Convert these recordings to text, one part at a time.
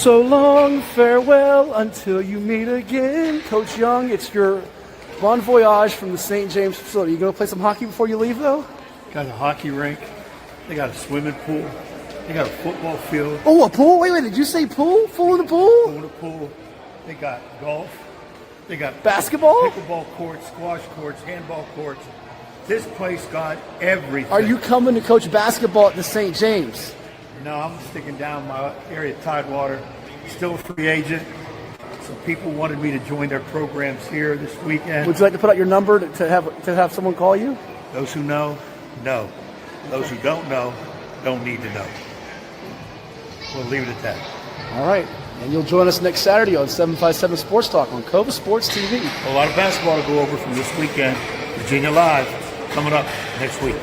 So long, farewell, until you meet again. Coach Young, it's your bon voyage from the St. James facility. You going to play some hockey before you leave, though? Got a hockey rink. They got a swimming pool. They got a football field. Oh, a pool? Wait, did you say pool? Pool in the pool? Pool in the pool. They got golf. They got basketball? Pickleball courts, squash courts, handball courts. This place got everything. Are you coming to coach basketball at the St. James? No, I'm sticking down my area, Tidewater. Still a free agent. Some people wanted me to join their programs here this weekend. Would you like to put out your number to have someone call you? Those who know. Those who don't know, don't need to know. We'll leave it at that. All right. And you'll join us next Saturday on 757 Sports Talk on CoVA Sports TV. A lot of basketball to go over from this weekend. Virginia Live coming up next week.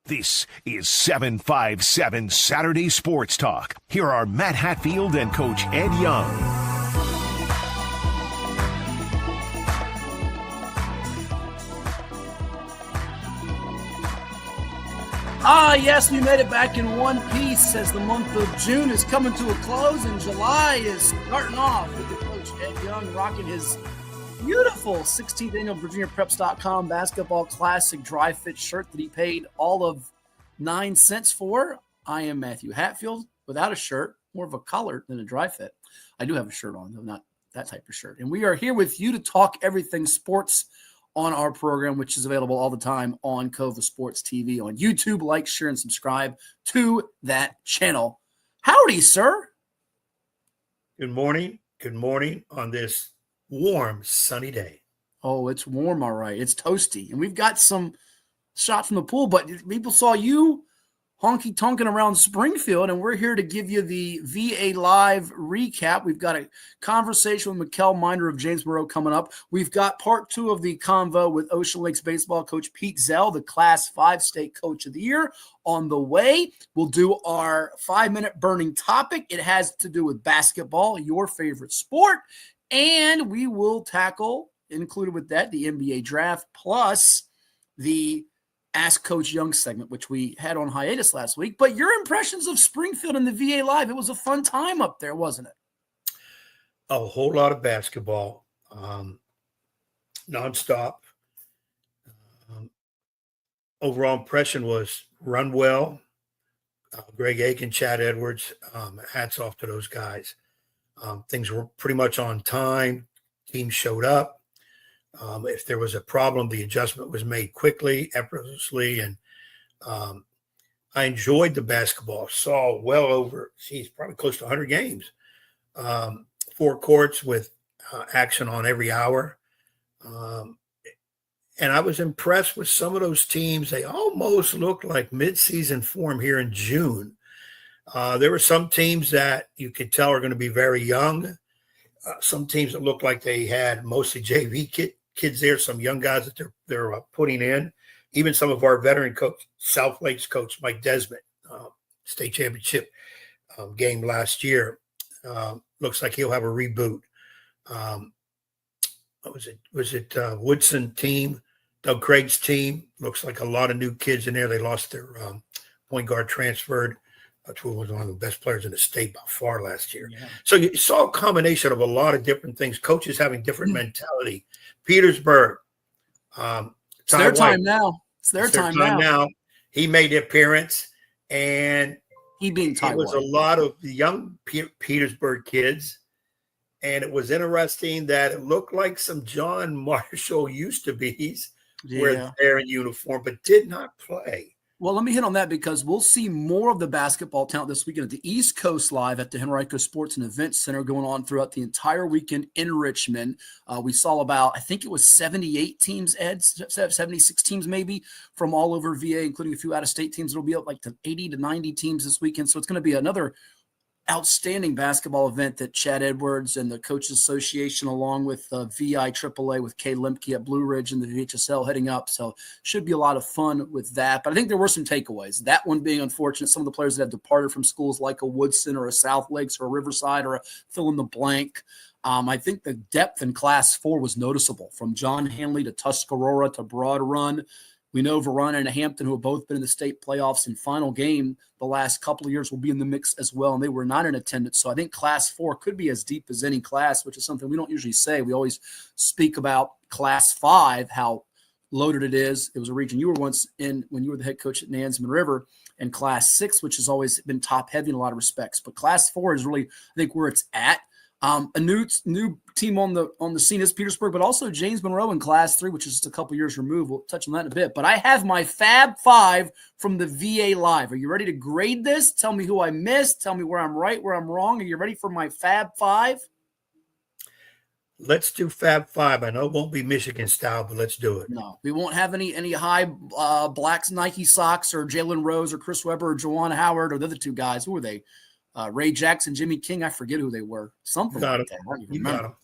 This is 757 Saturday Sports Talk. Here are Matt Hatfield and Coach Ed Young. Yes, we made it back in one piece as the month of June is coming to a close and July is starting off with the Coach Ed Young rocking his beautiful 16th annual VirginiaPreps.com basketball classic dry fit shirt that he paid all of 9 cents for. I am Matthew Hatfield without a shirt, more of a collar than a dry fit. I do have a shirt on, though, not that type of shirt. And we are here with you to talk everything sports on our program, which is available all the time on CoVA Sports TV on YouTube. Like, share, and subscribe to that channel. Howdy, sir. Good morning. Good morning on this warm, sunny day. Oh, it's warm, all right. It's toasty. And we've got some shots from the pool, but people saw you honky-tonking around Springfield, and we're here to give you the VA Live recap. We've got a conversation with Mikel Minor of James Monroe coming up. We've got part 2 of the convo with Ocean Lakes baseball coach Pete Zell, the Class 5 State Coach of the Year, on the way. We'll do our 5-minute burning topic. It has to do with basketball, your favorite sport, and we will tackle, included with that, the NBA draft, plus the Ask Coach Young segment, which we had on hiatus last week. But your impressions of Springfield and the VA Live, it was a fun time up there, wasn't it? A whole lot of basketball, nonstop. Overall impression was run well. Greg Aiken, Chad Edwards, hats off to those guys. Things were pretty much on time. Team showed up. If there was a problem, the adjustment was made quickly, effortlessly, and I enjoyed the basketball. Saw well over, probably close to 100 games. 4 courts with action on every hour. And I was impressed with some of those teams. They almost looked like midseason form here in June. There were some teams that you could tell are going to be very young. Some teams that looked like they had mostly JV kids there, some young guys that they're putting in. Even some of our veteran coach, South Lakes coach Mike Desmond, state championship game last year. Looks like he'll have a reboot. Was it Woodson team, Doug Craig's team? Looks like a lot of new kids in there. They lost their point guard, transferred. Who was one of the best players in the state by far last year. Yeah. So you saw a combination of a lot of different things. Coaches having different mentality. Petersburg. It's their time now. It's their time now. He made the appearance, and he being Ty It was White. A lot of young Petersburg kids, and it was interesting that it looked like some John Marshall used-to-be's were there in uniform, but did not play. Well, let me hit on that because we'll see more of the basketball talent this weekend at the East Coast Live at the Henrico Sports and Events Center going on throughout the entire weekend in Richmond. We saw about, I think it was 78 teams, Ed, 76 teams maybe from all over VA, including a few out-of-state teams. It'll be up like to 80 to 90 teams this weekend. So it's going to be another outstanding basketball event that Chad Edwards and the Coaches Association, along with VI AAA with Kay Lemke at Blue Ridge and the VHSL heading up. So should be a lot of fun with that. But I think there were some takeaways. That one being unfortunate. Some of the players that have departed from schools like a Woodson or a South Lakes or a Riverside or a fill in the blank. I think the depth in Class 4 was noticeable, from John Hanley to Tuscarora to Broad Run. We know Verona and Hampton, who have both been in the state playoffs and final game the last couple of years, will be in the mix as well, and they were not in attendance. So I think Class 4 could be as deep as any class, which is something we don't usually say. We always speak about Class 5, how loaded it is. It was a region you were once in when you were the head coach at Nansemond River, and Class 6, which has always been top-heavy in a lot of respects. But Class 4 is really, I think, where it's at. A new team on the scene is Petersburg, but also James Monroe in Class 3, which is just a couple years removed. We'll touch on that in a bit. But I have my Fab 5 from the VA Live. Are you ready to grade this? Tell me who I missed. Tell me where I'm right, where I'm wrong. Are you ready for my Fab 5? Let's do Fab 5. I know it won't be Michigan style, but let's do it. No, we won't have any high blacks Nike socks or Jalen Rose or Chris Webber or Juwan Howard or the other two guys. Who were they? Ray Jackson, Jimmy King. I forget who they were. Something like that. You got them.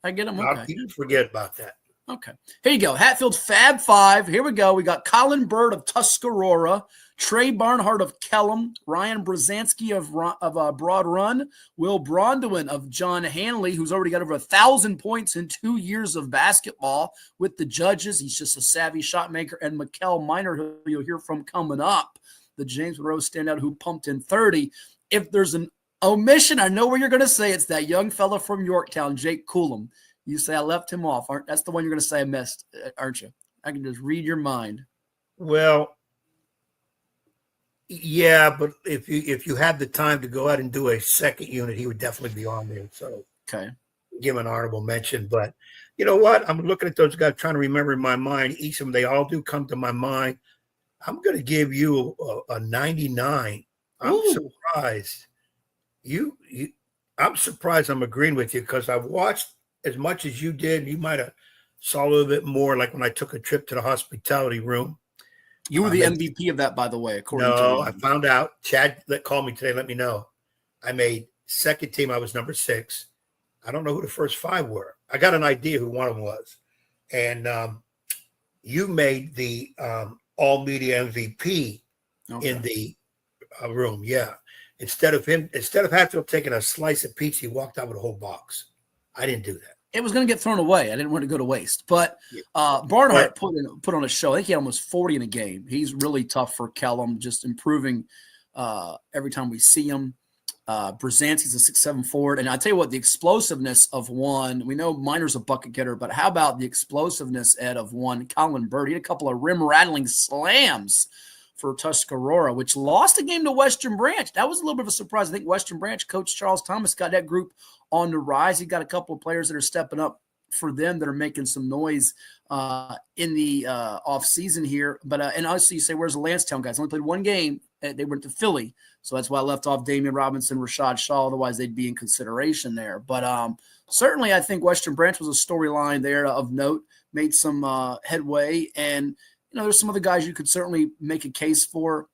I get them. Okay. You didn't forget about that. Okay. Here you go. Hatfield Fab 5. Here we go. We got Colin Bird of Tuscarora, Trey Barnhart of Kellum, Ryan Brzezinski of Broad Run, Will Bronduin of John Hanley, who's already got over 1,000 points in 2 years of basketball with the judges. He's just a savvy shot maker. And Mikel Minor, who you'll hear from coming up, the James Monroe standout who pumped in 30. If there's an omission, I know where you're going to say it's that young fella from Yorktown, Jake Coolum. You say I left him off. That's the one you're going to say I missed, aren't you? I can just read your mind. Well, yeah, but if you had the time to go out and do a second unit, he would definitely be on there. So okay, give him an honorable mention. But you know what? I'm looking at those guys, trying to remember in my mind. Each of them, they all do come to my mind. I'm going to give you a 99. I'm surprised. I'm surprised I'm agreeing with you because I've watched as much as you did. You might have saw a little bit more, like when I took a trip to the hospitality room. You were the MVP of that, by the way, according to No, I found out. Chad called me today, let me know. I made second team. I was number 6. I don't know who the first 5 were. I got an idea who one of them was. And you made the all-media MVP in the room, yeah. Instead of Hatfield taking a slice of pizza, he walked out with a whole box. I didn't do that. It was going to get thrown away. I didn't want to go to waste. But Barnhart put on a show. I think he had almost 40 in a game. He's really tough for Kellum, just improving every time we see him. Brzezinski's a 6'7" forward. And I tell you what, the explosiveness of one, we know Minor's a bucket getter, but how about the explosiveness, Ed, of one, Colin Bird? He had a couple of rim-rattling slams for Tuscarora, which lost a game to Western Branch. That was a little bit of a surprise. I think Western Branch coach Charles Thomas got that group on the rise. He got a couple of players that are stepping up for them that are making some noise in the offseason here. But and obviously you say, where's the Lancetown guys? Only played one game. They went to Philly. So that's why I left off Damian Robinson, Rashad Shaw. Otherwise, they'd be in consideration there. But certainly I think Western Branch was a storyline there of note, made some headway. And there's some other guys you could certainly make a case for.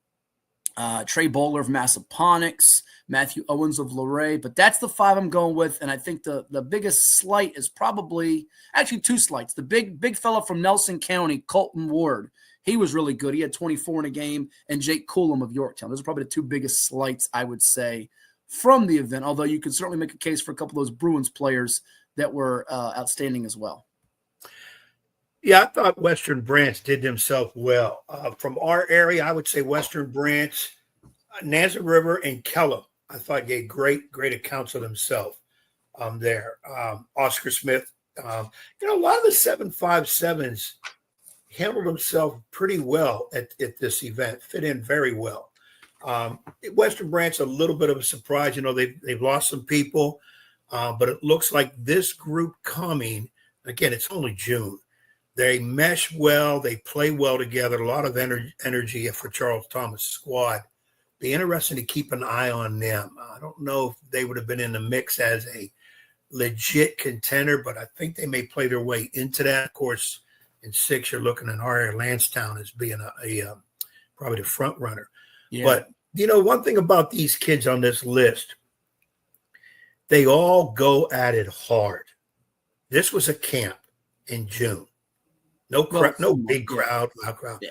Trey Bowler of Massaponax, Matthew Owens of Luray. But that's the 5 I'm going with. And I think the biggest slight is probably – actually 2 slights. The big fella from Nelson County, Colton Ward. He was really good. He had 24 in a game. And Jake Coolum of Yorktown. Those are probably the 2 biggest slights, I would say, from the event. Although you could certainly make a case for a couple of those Bruins players that were outstanding as well. Yeah, I thought Western Branch did themselves well. From our area, I would say Western Branch, Nansemond River, and Kellum, I thought gave great accounts of themselves there. Oscar Smith, a lot of the 757s handled themselves pretty well at this event, fit in very well. Western Branch, a little bit of a surprise. They've lost some people, but it looks like this group coming, again, it's only June. They mesh well. They play well together. A lot of energy for Charles Thomas' squad. Be interesting to keep an eye on them. I don't know if they would have been in the mix as a legit contender, but I think they may play their way into that. Of course, in 6, you're looking at our Lancetown as being a probably the front runner. Yeah. But, one thing about these kids on this list, they all go at it hard. This was a camp in June. No big crowd, loud crowd. Yeah.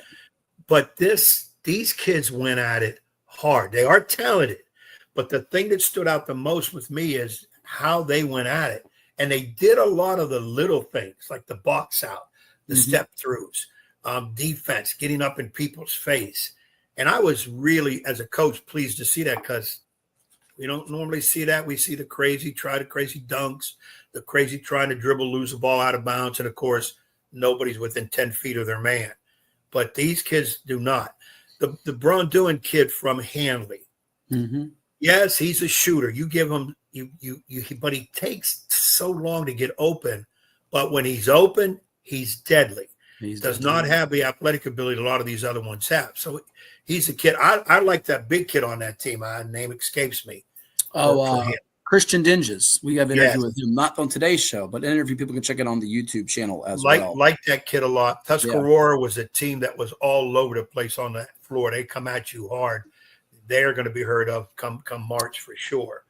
But these kids went at it hard. They are talented. But the thing that stood out the most with me is how they went at it. And they did a lot of the little things, like the box out, the step throughs. defense, getting up in people's face. And I was really, as a coach, pleased to see that because we don't normally see that. We see the crazy dunks, the crazy trying to dribble, lose the ball out of bounds. And, of course, nobody's within 10 feet of their man. But these kids do not. The Braun-Duin kid from Hanley, yes, he's a shooter. You give him but he takes so long to get open. But when he's open, he's deadly. He does not have the athletic ability a lot of these other ones have. So he's a kid. I like that big kid on that team. Name escapes me. Christian Dinges. We have an interview with him, not on today's show, but an interview people can check it on the YouTube channel as well. Like that kid a lot. Tuscarora was a team that was all over the place on the floor. They come at you hard. They're going to be heard of come March for sure.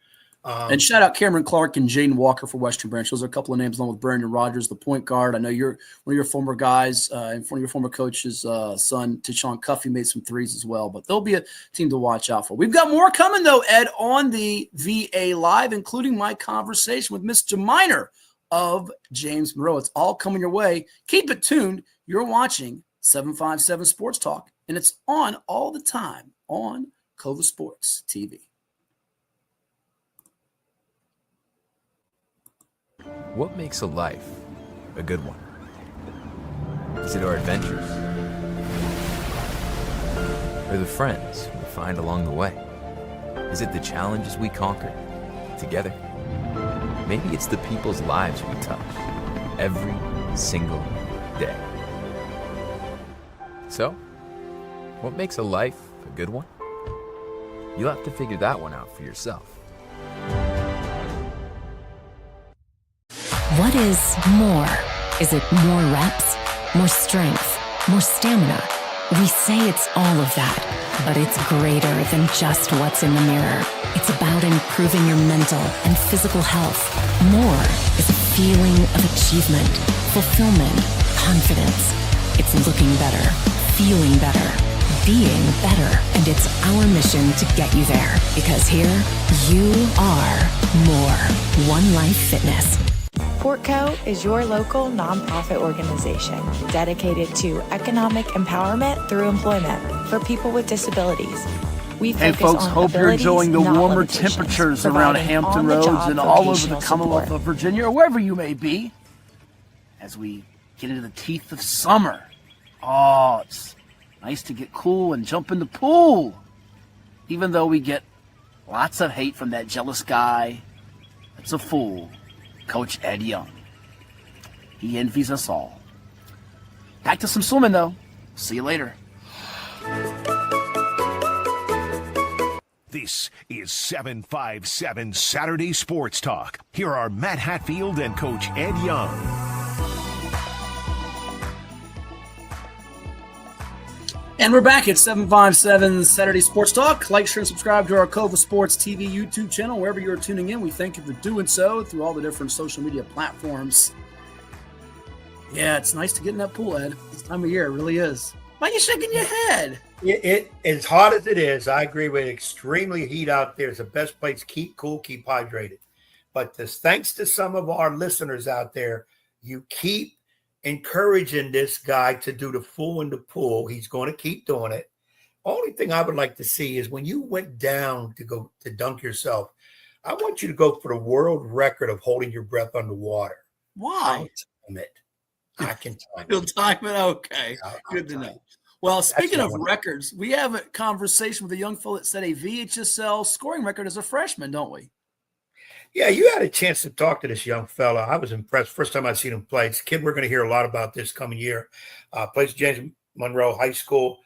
And shout out Cameron Clark and Jaden Walker for Western Branch. Those are a couple of names along with Brandon Rogers, the point guard. I know you're one of your former guys and one of your former coach's son, Tashawn Cuffey, made some threes as well. But they'll be a team to watch out for. We've got more coming, though, Ed, on the VA Live, including my conversation with Mr. Minor of James Monroe. It's all coming your way. Keep it tuned. You're watching 757 Sports Talk, and it's on all the time on CoVA Sports TV. What makes a life a good one? Is it our adventures? Or the friends we find along the way? Is it the challenges we conquer together? Maybe it's the people's lives we touch every single day. So, what makes a life a good one? You'll have to figure that one out for yourself. What is more? Is it more reps, more strength, more stamina? We say it's all of that, but it's greater than just what's in the mirror. It's about improving your mental and physical health. More is a feeling of achievement, fulfillment, confidence. It's looking better, feeling better, being better, and it's our mission to get you there. Because here, you are more. One Life Fitness. Portco is your local nonprofit organization dedicated to economic empowerment through employment for people with disabilities. We Hey focus folks, on hope you're abilities, enjoying the not warmer limitations, temperatures around providing Hampton Roads on-the-job and all over the vocational Commonwealth support. of Virginia, or wherever you may be, as we get into the teeth of summer. Oh, it's nice to get cool and jump in the pool, even though we get lots of hate from that jealous guy that's a fool, Coach Ed Young. He envies us all. Back to some swimming, though. See you later. This is 757 Saturday Sports Talk. Here are Matt Hatfield and Coach Ed Young. And we're back at 757 Saturday Sports Talk. Like, share, and subscribe to our CoVA Sports TV YouTube channel. Wherever you're tuning in, we thank you for doing so through all the different social media platforms. Yeah, it's nice to get in that pool, Ed. This time of year, it really is. Why are you shaking your head? It as hot as it is, I agree with it. Extremely heat out there. It's the best place. Keep cool, keep hydrated. But thanks to some of our listeners out there, you keep encouraging this guy to do the full in the pool. He's going to keep doing it. Only thing I would like to see is when you went down to go to dunk yourself, I want you to go for the world record of holding your breath underwater. Why? I can time You'll it. time it? Okay. Good to know. Well, speaking of what I want. records, we have a conversation with a young fellow that set a VHSL scoring record as a freshman, don't we? Yeah, you had a chance to talk to this young fella. I was impressed. First time I've seen him play. It's a kid we're going to hear a lot about this coming year. Plays James Monroe High School.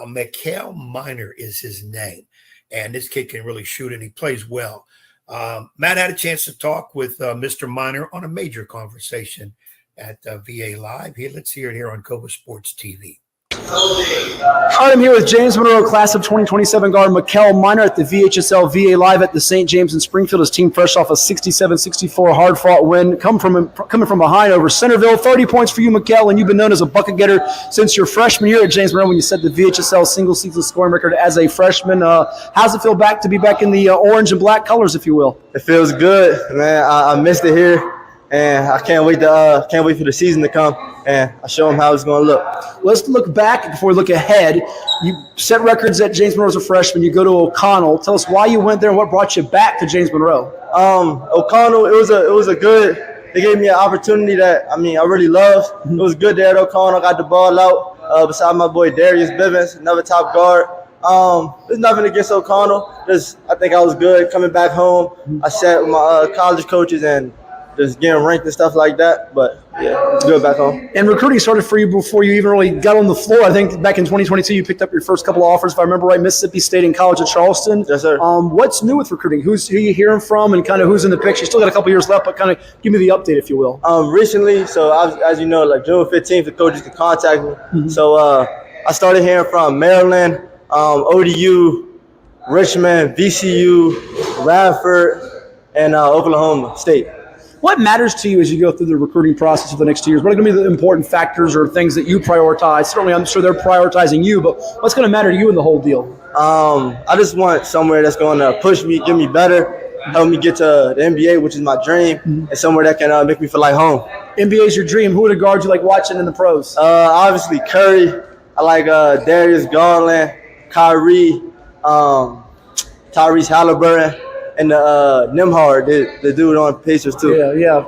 Mikel Minor is his name. And this kid can really shoot, and he plays well. Matt had a chance to talk with Mr. Minor on a major conversation at VA Live. Here, let's hear it here on CoVA Sports TV. All right, I'm here with James Monroe, class of 2027 guard Mikel Minor at the VHSL VA Live at the St. James in Springfield. His team fresh off a 67-64 hard-fought win, coming from behind over Centerville. 30 points for you, Mikel, and you've been known as a bucket getter since your freshman year at James Monroe when you set the VHSL single-season scoring record as a freshman. How's it feel to be back in the orange and black colors, if you will? It feels good, man. I missed it here. and I can't wait for the season to come, and I show them how it's going to look. Let's look back before we look ahead. You set records at James Monroe as a freshman. You go to O'Connell. Tell us why you went there and what brought you back to James Monroe. O'Connell, it was a good. They gave me an opportunity that I really loved. It was good there at O'Connell. Got the ball out beside my boy Darius Bivens, another top guard. There's nothing against O'Connell. I think I was good coming back home. I sat with my college coaches and just getting ranked and stuff like that. But yeah, it's good back home. And recruiting started for you before you even really got on the floor. I think back in 2022, you picked up your first couple of offers, if I remember right, Mississippi State and College of Charleston. Yes, sir. What's new with recruiting? Who are you hearing from, and kind of who's in the picture? You still got a couple years left, but kind of give me the update, if you will. Recently, as you know, like June 15th, the coaches can contact me. Mm-hmm. So I started hearing from Maryland, ODU, Richmond, VCU, Radford, and Oklahoma State. What matters to you as you go through the recruiting process for the next 2 years? What are going to be the important factors or things that you prioritize? Certainly, I'm sure they're prioritizing you, but what's going to matter to you in the whole deal? I just want somewhere that's going to push me, get me better, help me get to the NBA, which is my dream, and somewhere that can make me feel like home. NBA is your dream. Who are the guards you like watching in the pros? Obviously, Curry. I like Darius Garland, Kyrie, Tyrese Halliburton, and Nembhard, the dude on Pacers too. Yeah.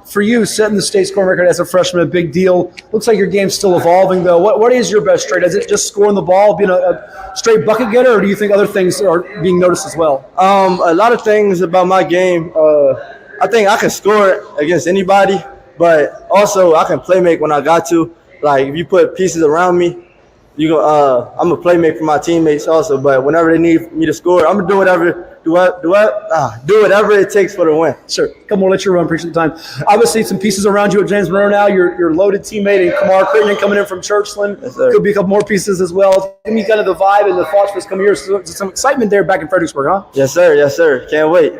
For you, setting the state scoring record as a freshman, a big deal. Looks like your game's still evolving, though. What is your best trait? Is it just scoring the ball, being a straight bucket getter, or do you think other things are being noticed as well? A lot of things about my game. I think I can score against anybody, but also I can play make when I got to. Like, if you put pieces around me, I'm a playmaker for my teammates also. But whenever they need me to score, I'm gonna do whatever it takes for the win. Sure. Come on, let you run. Appreciate the time. Obviously, some pieces around you at James Monroe now. Your loaded teammate and Kamar Crittenden coming in from Churchland. Yes, sir. Could be a couple more pieces as well. Give me kind of the vibe and the thoughts for this coming year. So, some excitement there back in Fredericksburg, huh? Yes, sir. Can't wait.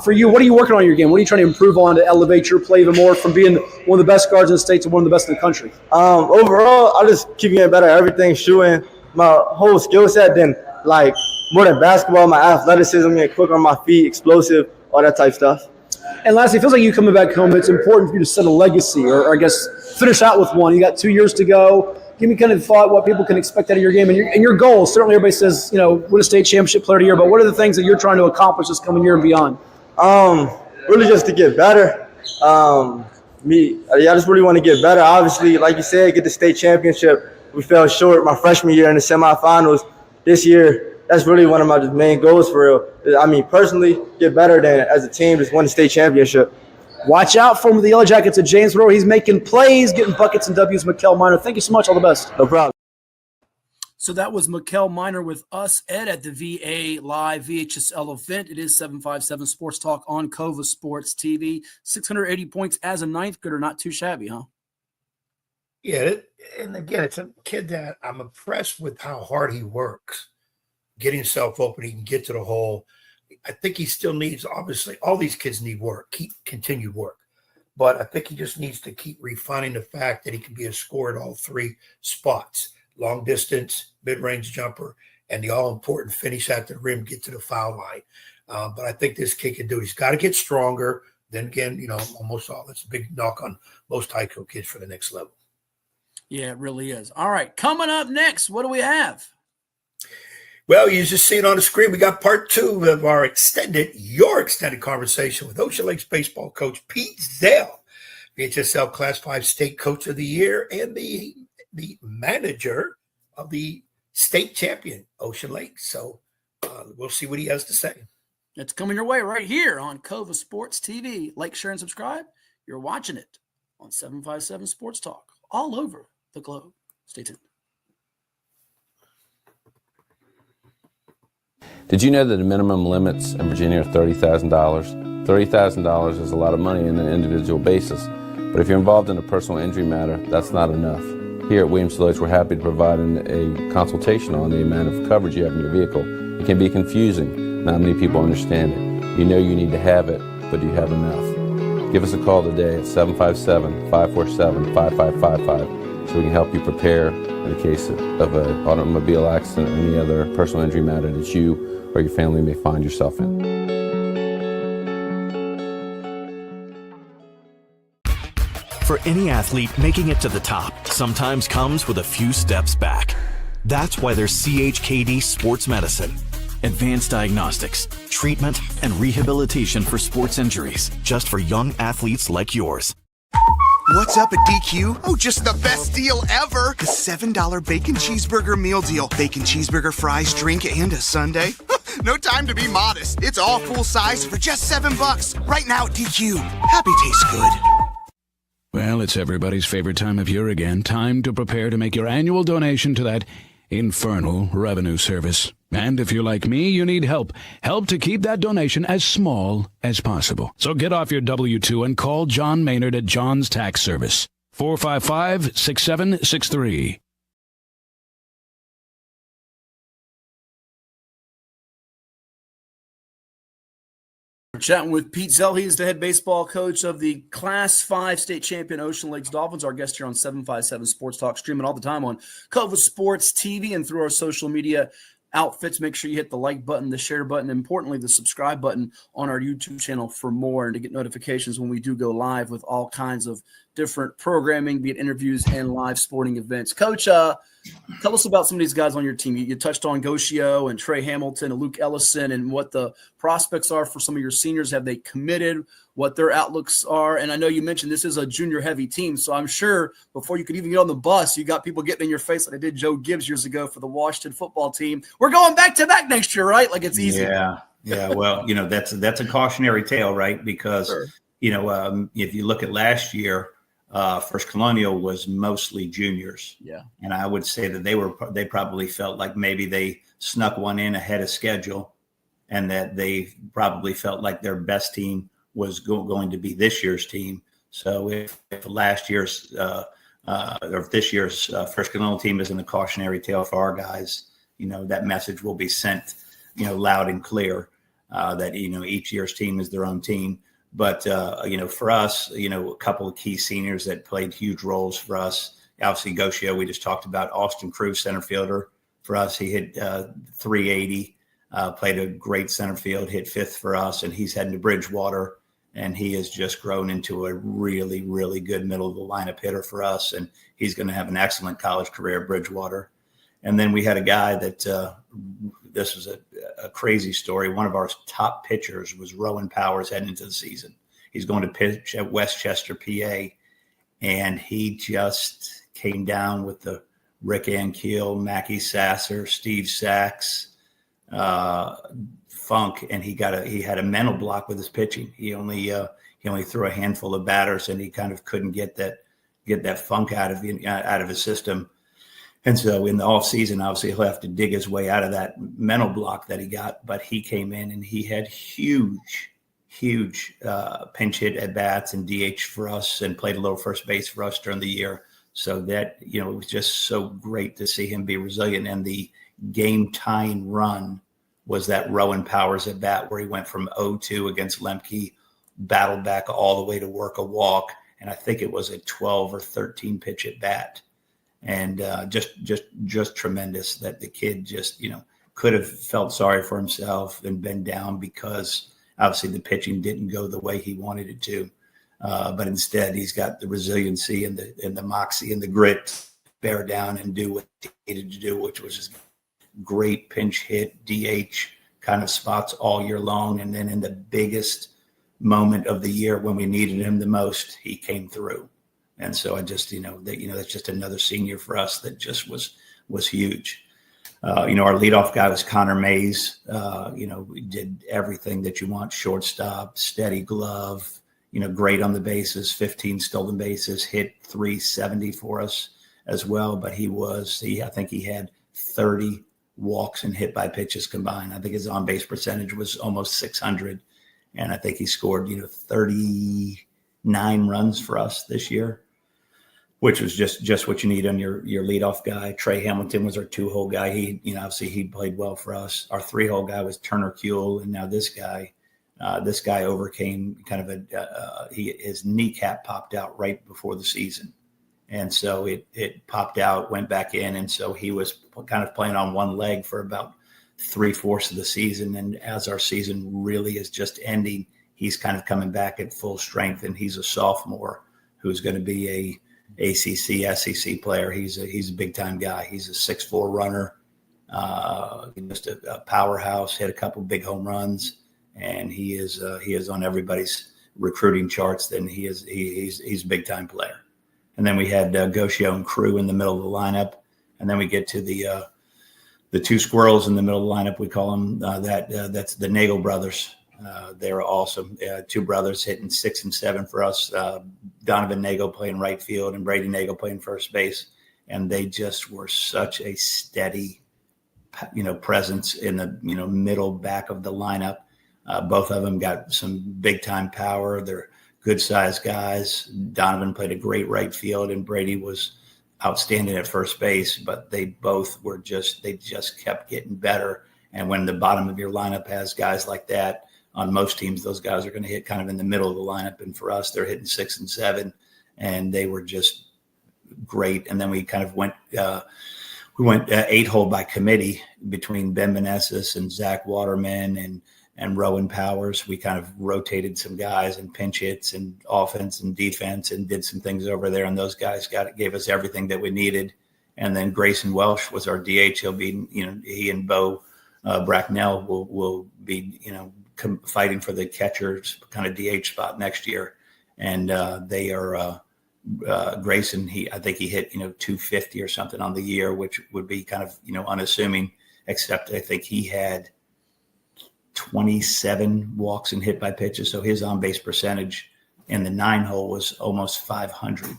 For you, what are you working on in your game? What are you trying to improve on to elevate your play even more from being one of the best guards in the state to one of the best in the country? Overall, I just keep getting better at everything, shooting, my whole skill set. Then, like, more than basketball, my athleticism, getting quick on my feet, explosive, all that type stuff. And lastly, it feels like you coming back home, it's important for you to set a legacy or I guess finish out with one. You got 2 years to go. Give me kind of thought what people can expect out of your game and your goals. Certainly everybody says, win a state championship player of the year, but what are the things that you're trying to accomplish this coming year and beyond? Really just to get better. I just really want to get better. Obviously, like you said, get the state championship. We fell short my freshman year in the semifinals. This year, that's really one of my main goals for real. Personally, get better than as a team, just win the state championship. Watch out for him with the Yellow Jackets at James Monroe. He's making plays, getting buckets and W's. Mikel Minor. Thank you so much. All the best. No problem. So that was Mikel Minor with us, Ed, at the VA Live VHSL event. It is 757 Sports Talk on CoVA Sports TV. 680 points as a ninth grader. Not too shabby, huh? Yeah, and again, it's a kid that I'm impressed with how hard he works, getting himself open. He can get to the hole. I think he still needs, obviously, all these kids need work, continued work. But I think he just needs to keep refining the fact that he can be a scorer at all three spots: long distance, mid-range jumper, and the all-important finish at the rim, get to the foul line. But I think this kid can do it. He's got to get stronger. Then again, almost all. That's a big knock on most high school kids for the next level. Yeah, it really is. All right, coming up next, what do we have? Well, you just see it on the screen. We got part two of your extended conversation with Ocean Lakes baseball coach Pete Zell, VHSL Class 5 State Coach of the Year, and the manager of the state champion, Ocean Lakes. So we'll see what he has to say. It's coming your way right here on CoVA Sports TV. Like, share, and subscribe. You're watching it on 757 Sports Talk all over the globe. Stay tuned. Did you know that the minimum limits in Virginia are $30,000? $30,000 is a lot of money on an individual basis, but if you're involved in a personal injury matter, that's not enough. Here at Williams-Deloitte, we're happy to provide a consultation on the amount of coverage you have in your vehicle. It can be confusing. Not many people understand it. You know you need to have it, but do you have enough? Give us a call today at 757-547-5555 so we can help you prepare in the case of an automobile accident or any other personal injury matter that you or your family may find yourself in. for any athlete, making it to the top sometimes comes with a few steps back. That's why there's CHKD Sports Medicine. Advanced diagnostics, treatment, and rehabilitation for sports injuries, just for young athletes like yours. What's up at DQ? Oh, just the best deal ever. The $7 bacon cheeseburger meal deal. Bacon cheeseburger, fries, drink, and a sundae. No time to be modest. It's all full size for just $7 right now at DQ. Happy tastes good. Well, it's everybody's favorite time of year again. Time to prepare to make your annual donation to that infernal revenue service. And if you're like me, you need help. Help to keep that donation as small as possible. So get off your W-2 and call John Maynard at John's Tax Service. 455-6763. We're chatting with Pete Zell. He is the head baseball coach of the Class 5 state champion Ocean Lakes Dolphins. Our guest here on 757 Sports Talk, streaming all the time on CoVA Sports TV and through our social media outfits. Make sure you hit the like button, the share button, and importantly, the subscribe button on our YouTube channel for more and to get notifications when we do go live with all kinds of different programming, be it interviews and live sporting events. Coach, tell us about some of these guys on your team. You touched on Goshio and Trey Hamilton and Luke Ellison and what the prospects are for some of your seniors. Have they committed? What their outlooks are? And I know you mentioned this is a junior-heavy team, so I'm sure before you could even get on the bus, you got people getting in your face like I did Joe Gibbs years ago for the Washington football team. We're going back-to-back next year, right? Like it's easy. Yeah. Well, that's a cautionary tale, right? Because, sure. If you look at last year, First Colonial was mostly juniors. Yeah. And I would say that they probably felt like maybe they snuck one in ahead of schedule and that they probably felt like their best team was going to be this year's team. So if last year's or if this year's First Colonial team isn't a cautionary tale for our guys, that message will be sent, loud and clear that, each year's team is their own team. But, for us, a couple of key seniors that played huge roles for us. Obviously, Goshio, we just talked about. Austin Cruz, center fielder for us. He hit 380, played a great center field, hit fifth for us, and he's heading to Bridgewater. And he has just grown into a really, really good middle of the lineup hitter for us. And he's going to have an excellent college career at Bridgewater. And then we had a guy that this was a crazy story. One of our top pitchers was Rowan Powers heading into the season. He's going to pitch at Westchester, PA. And he just came down with the Rick Ankiel, Mackie Sasser, Steve Sachs, funk, and he had a mental block with his pitching. He only threw a handful of batters, and he kind of couldn't get that funk out of his system. And so in the off season, obviously he'll have to dig his way out of that mental block that he got. But he came in and he had huge pinch hit at bats and DH for us, and played a little first base for us during the year. So that it was just so great to see him be resilient. And the game tying run was that Rowan Powers at bat where he went from 0-2 against Lemke, battled back all the way to work a walk. And I think it was a 12 or 13 pitch at bat. And just tremendous that the kid just, could have felt sorry for himself and been down because obviously the pitching didn't go the way he wanted it to. But instead he's got the resiliency and the moxie and the grit to bear down and do what he needed to do, which was just great pinch hit, DH kind of spots all year long. And then in the biggest moment of the year when we needed him the most, he came through. And so I just, that's just another senior for us that just was huge. Our leadoff guy was Connor Mays. We did everything that you want: shortstop, steady glove, great on the bases, 15 stolen bases, hit 370 for us as well. But I think he had 30 walks and hit by pitches combined. I think his on base percentage was almost 600. And I think he scored, 39 runs for us this year, which was just what you need on your leadoff guy. Trey Hamilton was our 2-hole guy. He, obviously he played well for us. Our 3-hole guy was Turner Kuehl. And now this guy overcame kind of his kneecap popped out right before the season. And so it popped out, went back in. And so he was kind of playing on one leg for about 3/4 of the season. And as our season really is just ending, he's kind of coming back at full strength, and he's a sophomore. who's going to be a ACC, SEC player. He's a big time guy. He's a 6'4" runner, just a powerhouse. Hit a couple big home runs, and he is on everybody's recruiting charts. Then he's a big time player. And then we had Goshio and Crew in the middle of the lineup, and then we get to the two squirrels in the middle of the lineup. We call them that's the Nagel brothers. They're awesome. Two brothers hitting 6 and 7 for us. Donovan Nagel playing right field and Brady Nagel playing first base. And they just were such a steady, presence in the, middle back of the lineup. Both of them got some big time power. They're good sized guys. Donovan played a great right field and Brady was outstanding at first base, but they both were they just kept getting better. And when the bottom of your lineup has guys like that, on most teams, those guys are going to hit kind of in the middle of the lineup. And for us, they're hitting 6 and 7, and they were just great. And then we kind of went 8-hole by committee between Ben Meneses and Zach Waterman and Rowan Powers. We kind of rotated some guys and pinch hits and offense and defense and did some things over there. And those guys gave us everything that we needed. And then Grayson Welsh was our DH. He'll be, he and Bo Bracknell will be, fighting for the catcher's kind of DH spot next year. And they are Grayson. I think he hit, 250 or something on the year, which would be kind of, unassuming, except I think he had 27 walks and hit by pitches. So his on base percentage in the 9-hole was almost 500.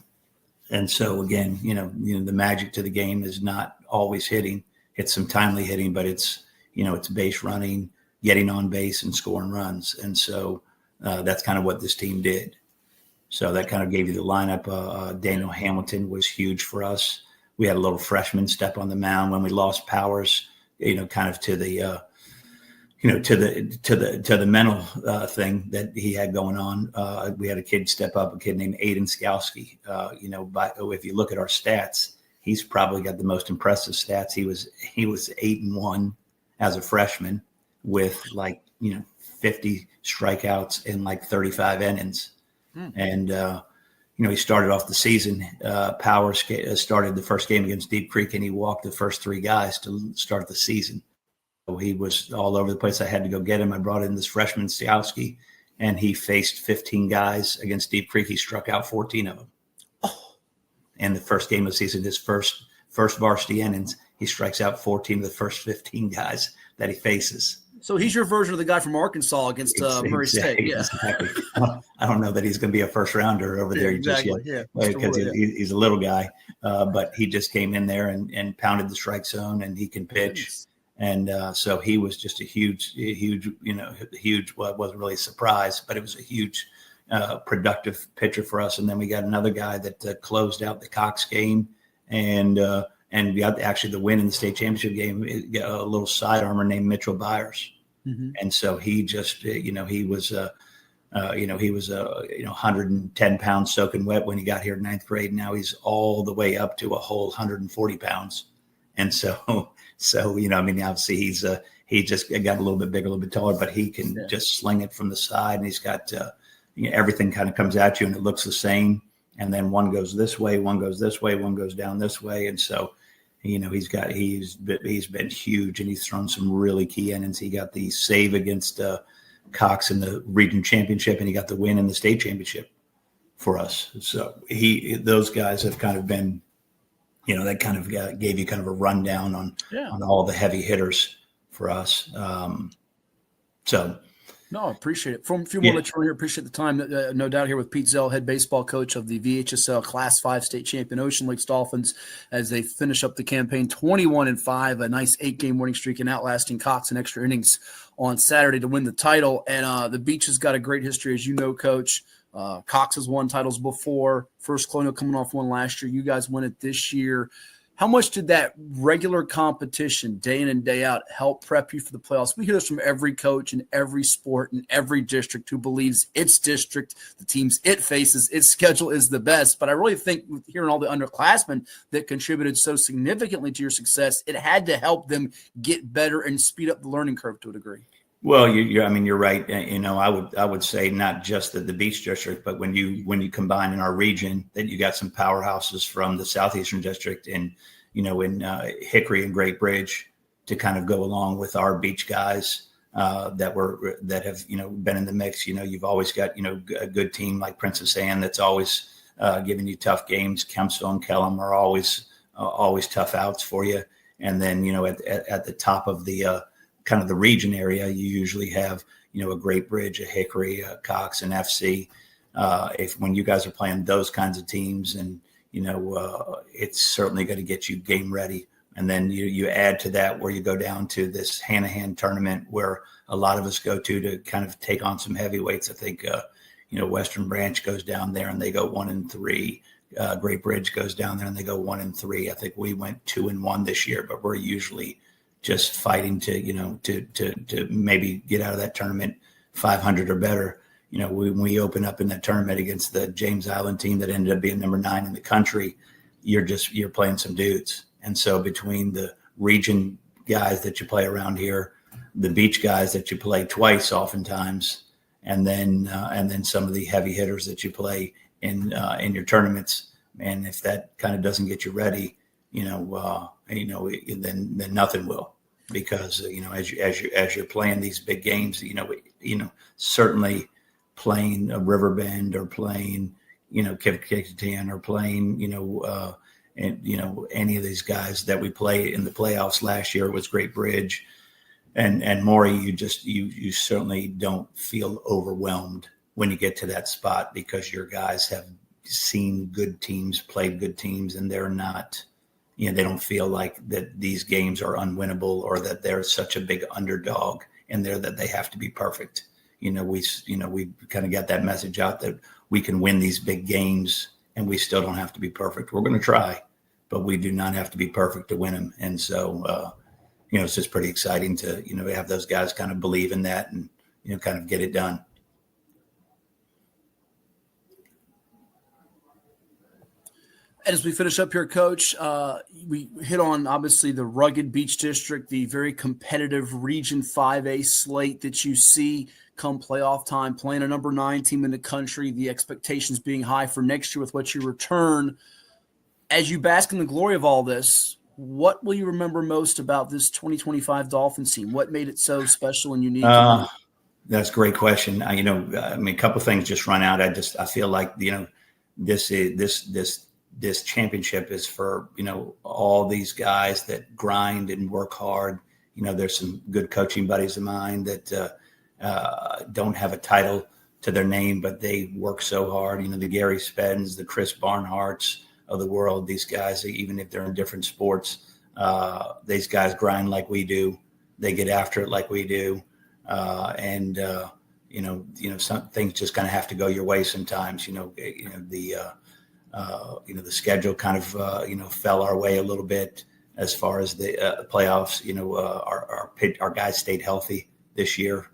And so again, the magic to the game is not always hitting. It's some timely hitting, but it's base running, getting on base and scoring runs. And so that's kind of what this team did. So that kind of gave you the lineup. Daniel Hamilton was huge for us. We had a little freshman step on the mound when we lost Powers, kind of to the, to the mental thing that he had going on. We had a kid step up, a kid named Aiden Skalski. If you look at our stats, he's probably got the most impressive stats. He was 8-1 as a freshman with 50 strikeouts in 35 innings. And, he started off the season. Powers started the first game against Deep Creek, and he walked the first 3 guys to start the season. So he was all over the place. I had to go get him. I brought in this freshman, Skalski, and he faced 15 guys against Deep Creek. He struck out 14 of them. Oh. And the first game of the season, his first varsity innings, he strikes out 14 of the first 15 guys that he faces. So he's your version of the guy from Arkansas against Murray State. Yeah. Exactly. I don't know that he's going to be a first rounder over there exactly. just yet, yeah. because he's a little guy. But he just came in there and pounded the strike zone, and he can pitch. And so he was just a huge, well, it wasn't really a surprise, but it was a huge productive pitcher for us. And then we got another guy that closed out the Cox game and got actually the win in the state championship game, a little side armor named Mitchell Byers. Mm-hmm. And so he just, he was 110 pounds soaking wet when he got here in 9th grade. Now he's all the way up to a whole 140 pounds. And so, obviously he just got a little bit bigger, a little bit taller, but he can just sling it from the side, and he's got, everything kind of comes at you and it looks the same. And then one goes this way, one goes this way, one goes down this way. And so, he's been huge, and he's thrown some really key innings. He got the save against Cox in the region championship, and he got the win in the state championship for us. So those guys have kind of been, that kind of gave you kind of a rundown on all the heavy hitters for us. No, I appreciate it. From a few more let you here, appreciate the time. No doubt here with Pete Zell, head baseball coach of the VHSL Class 5 state champion Ocean Lakes Dolphins, as they finish up the campaign 21-5, a nice 8-game winning streak, and outlasting Cox in extra innings on Saturday to win the title. And the Beach has got a great history, as you know, Coach. Cox has won titles before. First Colonial coming off one last year. You guys win it this year. How much did that regular competition, day in and day out, help prep you for the playoffs? We hear this from every coach in every sport in every district who believes its district, the teams it faces, its schedule is the best. But I really think with hearing all the underclassmen that contributed so significantly to your success, it had to help them get better and speed up the learning curve to a degree. Well, you're right. I would say not just the Beach District, but when you combine in our region that you got some powerhouses from the Southeastern District and, in Hickory and Great Bridge to kind of go along with our beach guys that have, been in the mix. You've always got, a good team like Princess Anne that's always giving you tough games. Kempsville and Kellam are always tough outs for you. And then, at the top of the kind of the region area, you usually have, a Great Bridge, a Hickory, a Cox, and FC. When you guys are playing those kinds of teams, and it's certainly going to get you game ready. And then you add to that where you go down to this hand-to-hand tournament where a lot of us go to kind of take on some heavyweights. I think Western Branch goes down there and they go 1-3. Great Bridge goes down there and they go 1-3. I think we went 2-1 this year, but we're usually just fighting to maybe get out of that tournament 500 or better. When we open up in that tournament against the James Island team that ended up being number 9 in the country, you're playing some dudes. And so between the region guys that you play around here, the beach guys that you play twice oftentimes, and then some of the heavy hitters that you play in your tournaments, and if that kind of doesn't get you ready, then nothing will, because as you're playing these big games, certainly playing a Riverbend or playing Kickingham or playing and any of these guys that we play in the playoffs last year was Great Bridge and Maury, you certainly don't feel overwhelmed when you get to that spot, because your guys have seen good teams, played good teams, and they're not, they don't feel like that these games are unwinnable or that they're such a big underdog and that they have to be perfect. We kind of got that message out that we can win these big games and we still don't have to be perfect. We're going to try, but we do not have to be perfect to win them. And so, it's just pretty exciting to, have those guys kind of believe in that and, kind of get it done. As we finish up here, Coach, we hit on, obviously, the rugged Beach District, the very competitive Region 5A slate that you see come playoff time, playing a number 9 team in the country, the expectations being high for next year with what you return. As you bask in the glory of all this, what will you remember most about this 2025 Dolphins team? What made it so special and unique? That's a great question. A couple of things just run out. I feel like, this championship is for, all these guys that grind and work hard. There's some good coaching buddies of mine that don't have a title to their name, but they work so hard. The Gary Speddens, the Chris Barnharts of the world, these guys, even if they're in different sports, these guys grind like we do. They get after it like we do. Some things just kind of have to go your way sometimes. The schedule kind of, fell our way a little bit as far as the playoffs. Our guys stayed healthy this year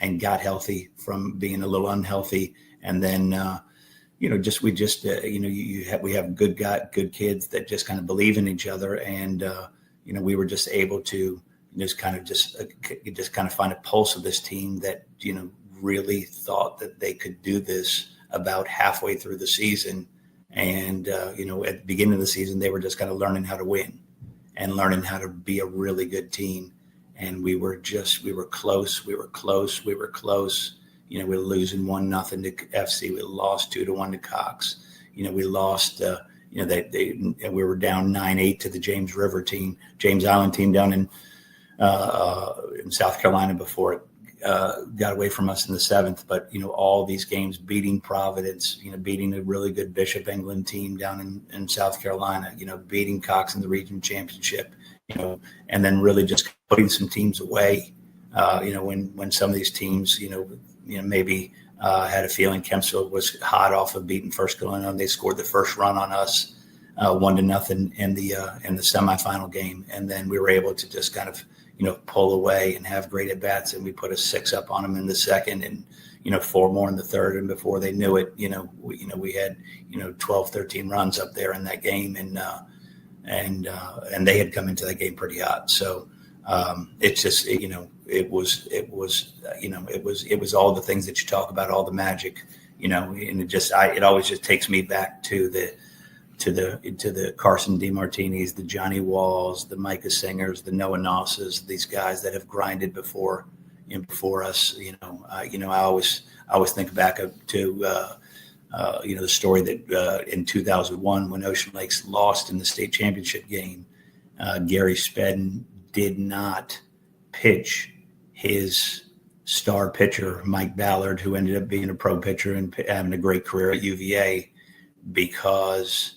and got healthy from being a little unhealthy. And then, we have good kids that just kind of believe in each other. And, we were just able to just kind of find a pulse of this team that, really thought that they could do this about halfway through the season. And, at the beginning of the season, they were just kind of learning how to win and learning how to be a really good team. And we were close. We were losing 1-0 to FC. We lost 2-1 to Cox. We lost, we were down 9-8 to the James Island team down in South Carolina before it got away from us in the 7th. But, all these games, beating Providence, beating a really good Bishop England team down in South Carolina, beating Cox in the region championship, and then really just putting some teams away, when some of these teams, maybe had a feeling Kempsville was hot off of beating First Carolina, and they scored the first run on us 1-0 in the semifinal game. And then we were able to just kind of, pull away and have great at bats. And we put a 6 up on them in the second and, 4 more in the third. And before they knew it, we had, 12, 13 runs up there in that game. And they had come into that game pretty hot. So It's just, it was all the things that you talk about, all the magic, and it always just takes me back to the Carson DeMartinis, the Johnny Walls, the Micah Singers, the Noah Nosses, these guys that have grinded before us. I always think back to the story that in 2001 when Ocean Lakes lost in the state championship game, Gary Spedden did not pitch his star pitcher, Mike Ballard, who ended up being a pro pitcher and having a great career at UVA, because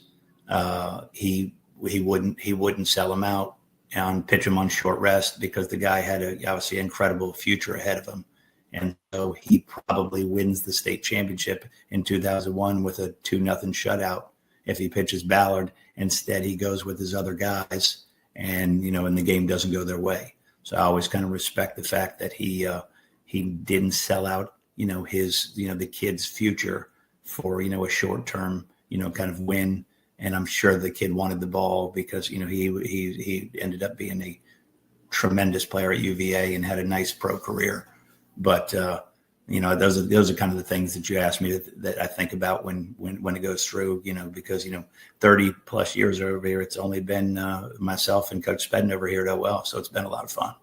he wouldn't sell him out and pitch him on short rest, because the guy had obviously incredible future ahead of him. And so he probably wins the state championship in 2001 with a 2-0 shutout if he pitches Ballard. Instead, he goes with his other guys, and the game doesn't go their way. So I always kind of respect the fact that he didn't sell out, the kid's future for, a short term, kind of win. And I'm sure the kid wanted the ball because, he ended up being a tremendous player at UVA and had a nice pro career. But, those are kind of the things that you asked me that I think about when it goes through, because, 30 plus years over here, it's only been myself and Coach Spedden over here at OL. So it's been a lot of fun.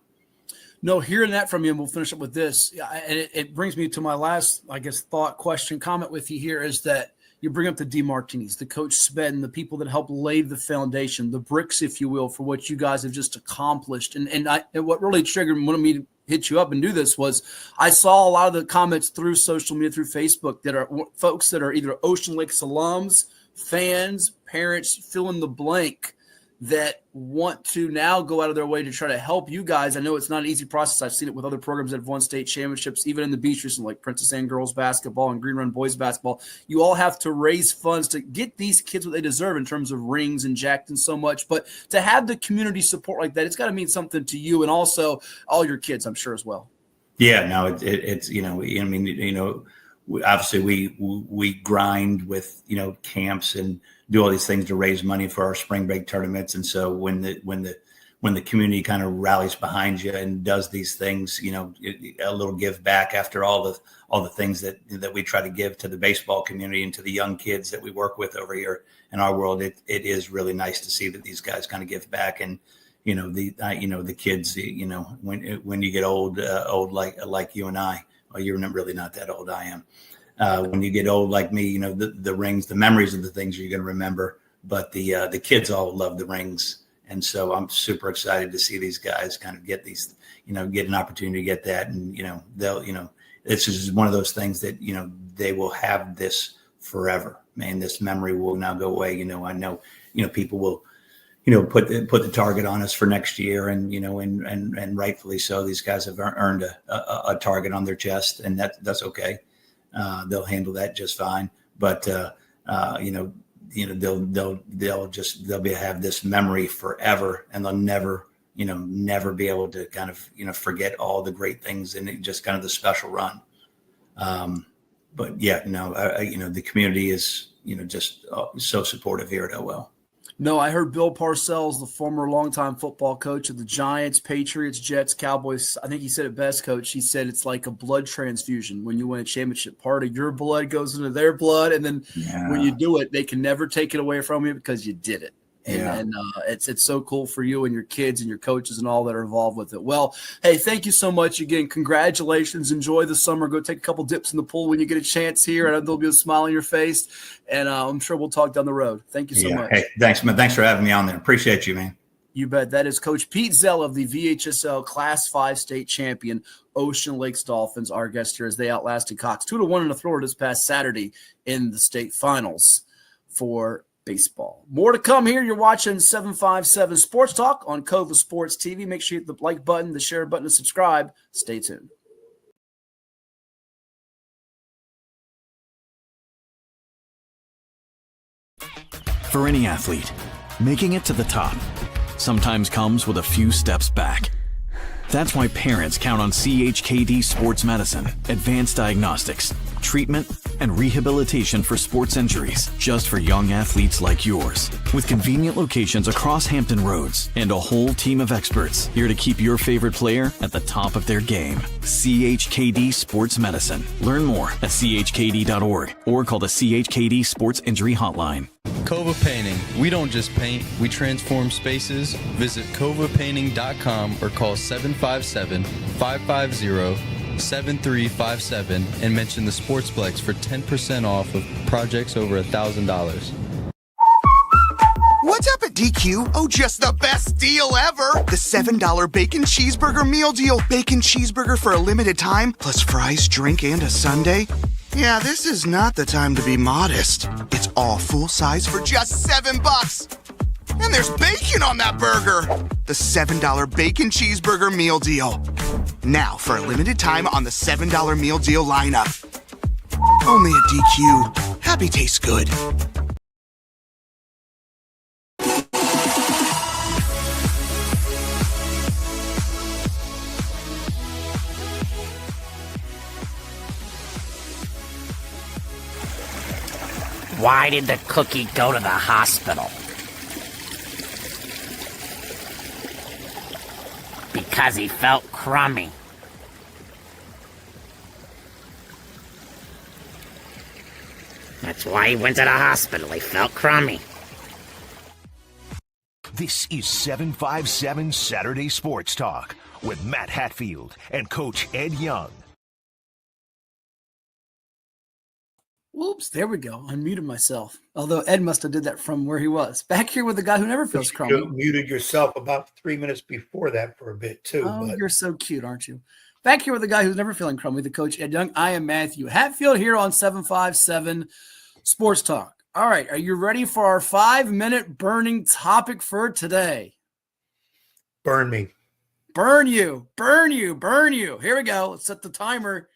No, hearing that from you, and we'll finish up with this. And it brings me to my last, thought, question, comment with you here, is that you bring up the DeMartinis, the Coach Spedden, the people that helped lay the foundation, the bricks, if you will, for what you guys have just accomplished. And what really triggered me to hit you up and do this was I saw a lot of the comments through social media, through Facebook, that are folks that are either Ocean Lakes alums, fans, parents, fill in the blank, that want to now go out of their way to try to help you guys. I know it's not an easy process. I've seen it with other programs that have won state championships, even in the beach recently, like Princess Anne girls basketball and Green Run boys basketball. You all have to raise funds to get these kids what they deserve in terms of rings and jacked and so much. But to have the community support like that, it's got to mean something to you and also all your kids, I'm sure, as well. Yeah, no, it's obviously we grind with, camps and do all these things to raise money for our spring break tournaments. And so when the community kind of rallies behind you and does these things, a little give back after all the things that we try to give to the baseball community and to the young kids that we work with over here in our world, it is really nice to see that these guys kind of give back. And, the kids, when you get old like you and I, well, you're really not that old. I am. When you get old like me, the rings, the memories of the things you're going to remember, but the kids all love the rings. And so I'm super excited to see these guys kind of get these, get an opportunity to get that. And, this is one of those things that, they will have this forever, man. This memory will now go away. I know, people will, put the target on us for next year, and and rightfully so. These guys have earned a target on their chest, and that's okay. They'll handle that just fine. But they'll have this memory forever, and they'll never be able to kind of forget all the great things and just kind of the special run. But yeah, the community is just so supportive here at OL. No, I heard Bill Parcells, the former longtime football coach of the Giants, Patriots, Jets, Cowboys. I think he said it best, Coach. He said it's like a blood transfusion when you win a championship. Part of your blood goes into their blood, and then when you do it, they can never take it away from you because you did it. And it's so cool for you and your kids and your coaches and all that are involved with it. Well, hey, thank you so much again. Congratulations. Enjoy the summer. Go take a couple dips in the pool when you get a chance here. I know there'll be a smile on your face, and I'm sure we'll talk down the road. Thank you so much. Hey, thanks, man. Thanks for having me on there. Appreciate you, man. You bet. That is Coach Pete Zell of the VHSL Class 5 state champion Ocean Lakes Dolphins, our guest here as they outlasted Cox 2-1 in the Florida this past Saturday in the state finals for baseball. More to come here. You're watching 757 Sports Talk on CoVA Sports TV. Make sure you hit the like button, the share button, and subscribe. Stay tuned. For any athlete, making it to the top sometimes comes with a few steps back. That's why parents count on CHKD Sports Medicine, advanced diagnostics, treatment, and rehabilitation for sports injuries, just for young athletes like yours. With convenient locations across Hampton Roads and a whole team of experts here to keep your favorite player at the top of their game. CHKD Sports Medicine. Learn more at chkd.org or call the CHKD Sports Injury Hotline. CoVA Painting. We don't just paint, we transform spaces. Visit covapainting.com or call 757-550-7357 and mention the Sportsplex for 10% off of projects over $1,000. What's up at DQ? Oh, just the best deal ever! The $7 bacon cheeseburger meal deal. Bacon cheeseburger for a limited time, plus fries, drink, and a sundae. Yeah, this is not the time to be modest. It's all full size for just $7. And there's bacon on that burger. The $7 bacon cheeseburger meal deal. Now, for a limited time on the $7 meal deal lineup. Only at DQ. Happy tastes good. Why did the cookie go to the hospital? Because he felt crummy. That's why he went to the hospital. He felt crummy. This is 757 Saturday Sports Talk with Matt Hatfield and Coach Ed Young. Whoops, there we go. Unmuted myself. Although Ed must have did that from where he was. Back here with the guy who never feels crummy. You muted yourself about 3 minutes before that for a bit, too. Oh, you're so cute, aren't you? Back here with the guy who's never feeling crummy, the Coach Ed Young. I am Matthew Hatfield here on 757 Sports Talk. All right, are you ready for our 5-minute burning topic for today? Burn me. Burn you, burn you, burn you. Here we go. Let's set the timer.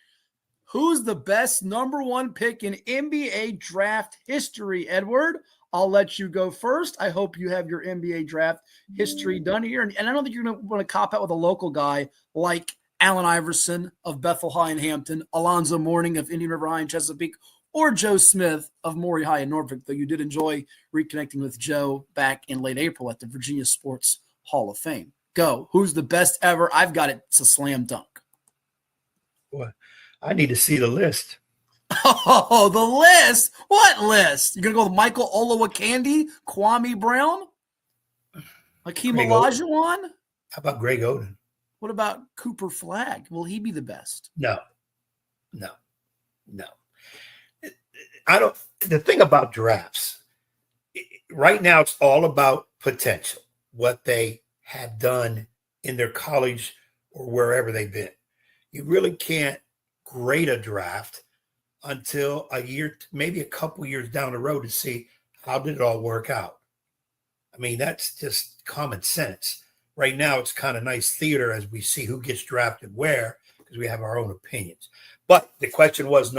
Who's the best number one pick in NBA draft history, Edward? I'll let you go first. I hope you have your NBA draft history done here. And I don't think you're going to want to cop out with a local guy like Allen Iverson of Bethel High in Hampton, Alonzo Mourning of Indian River High in Chesapeake, or Joe Smith of Maury High in Norfolk, though you did enjoy reconnecting with Joe back in late April at the Virginia Sports Hall of Fame. Go. Who's the best ever? I've got it. It's a slam dunk. What? I need to see the list. Oh, the list? What list? You're going to go with Michael Olowokandi, Kwame Brown, Hakeem Olajuwon? How about Greg Oden? What about Cooper Flagg? Will he be the best? No. I don't. The thing about drafts, right now it's all about potential, what they had done in their college or wherever they've been. You really can't grade a draft until a year, maybe a couple years down the road to see how did it all work out. I mean, that's just common sense. Right now, it's kind of nice theater as we see who gets drafted where, because we have our own opinions. But the question was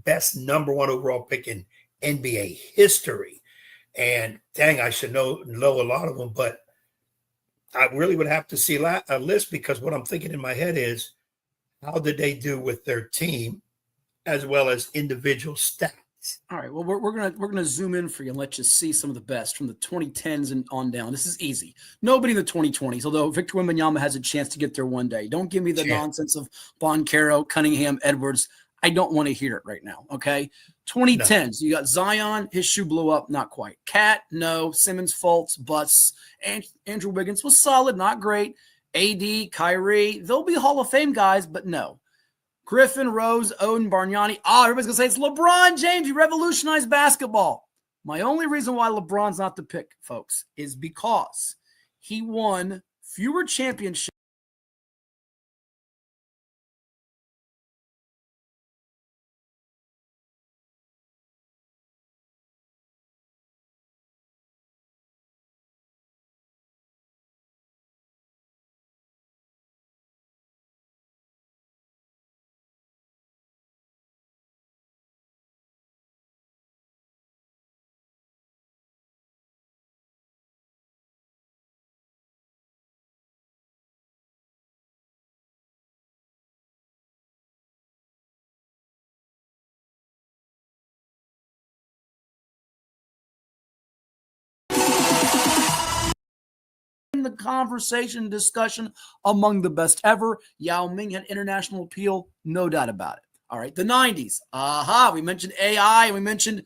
best number one overall pick in NBA history. And dang, I should know a lot of them, but I really would have to see a list, because what I'm thinking in my head is, how did they do with their team as well as individual stats? All right. Well, we're gonna zoom in for you and let you see some of the best from the 2010s and on down. This is easy. Nobody in the 2020s, although Victor Wembanyama has a chance to get there one day. Don't give me the nonsense of Boncaro, Cunningham, Edwards. I don't want to hear it right now. Okay. 2010s. No. You got Zion. His shoe blew up. Not quite. Cat. No. Simmons, Fultz, busts. Andrew Wiggins was solid. Not great. AD, Kyrie. They'll be Hall of Fame guys, but no. Griffin, Rose, Oden, Bargnani. Everybody's going to say it's LeBron James. He revolutionized basketball. My only reason why LeBron's not the pick, folks, is because he won fewer championships the conversation discussion among the best ever. Yao Ming had international appeal, no doubt about it. All right, the 90s. We mentioned AI, and we mentioned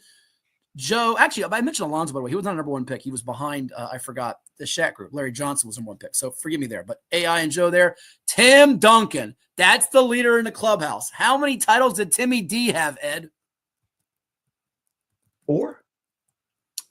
Joe. Actually, I mentioned Alonzo, by the way. He was not a number one pick. He was behind, I forgot, the Shaq group. Larry Johnson was number one pick, so forgive me there. But AI and Joe there. Tim Duncan, that's the leader in the clubhouse. How many titles did Timmy D have, Ed? 4?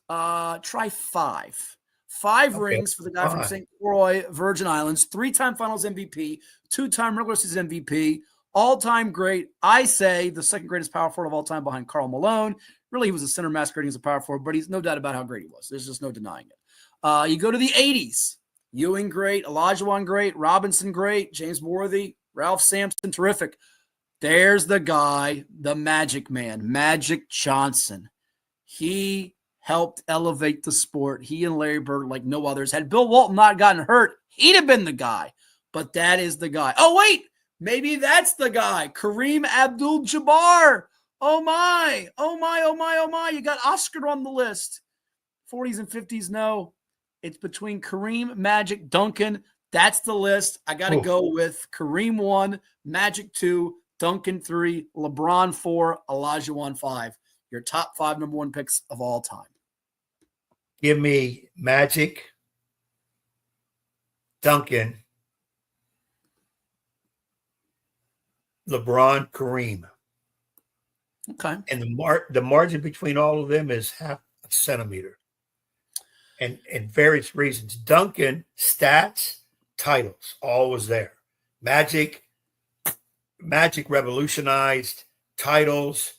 Try 5. 5 rings for the guy from St. Croix, Virgin Islands. 3-time Finals MVP, 2-time regular season MVP, all-time great. I say the second greatest power forward of all time behind Karl Malone. Really, he was a center masquerading as a power forward, but he's no doubt about how great he was. There's just no denying it. You go to the 80s. Ewing great, Olajuwon great, Robinson great, James Worthy, Ralph Sampson, terrific. There's the guy, the Magic Man, Magic Johnson. He helped elevate the sport. He and Larry Bird like no others. Had Bill Walton not gotten hurt, he'd have been the guy. But that is the guy. Oh, wait, maybe that's the guy. Kareem Abdul-Jabbar. Oh, my. Oh, my, oh, my, oh, my. You got Oscar on the list. 40s and 50s, no. It's between Kareem, Magic, Duncan. That's the list. I got to go with Kareem 1, Magic 2, Duncan 3, LeBron 4, Olajuwon 5. Your top 5 number 1 picks of all time. Give me Magic, Duncan, LeBron, Kareem. Okay. And the margin between all of them is half a centimeter. And various reasons. Duncan, stats, titles, all was there. Magic revolutionized titles,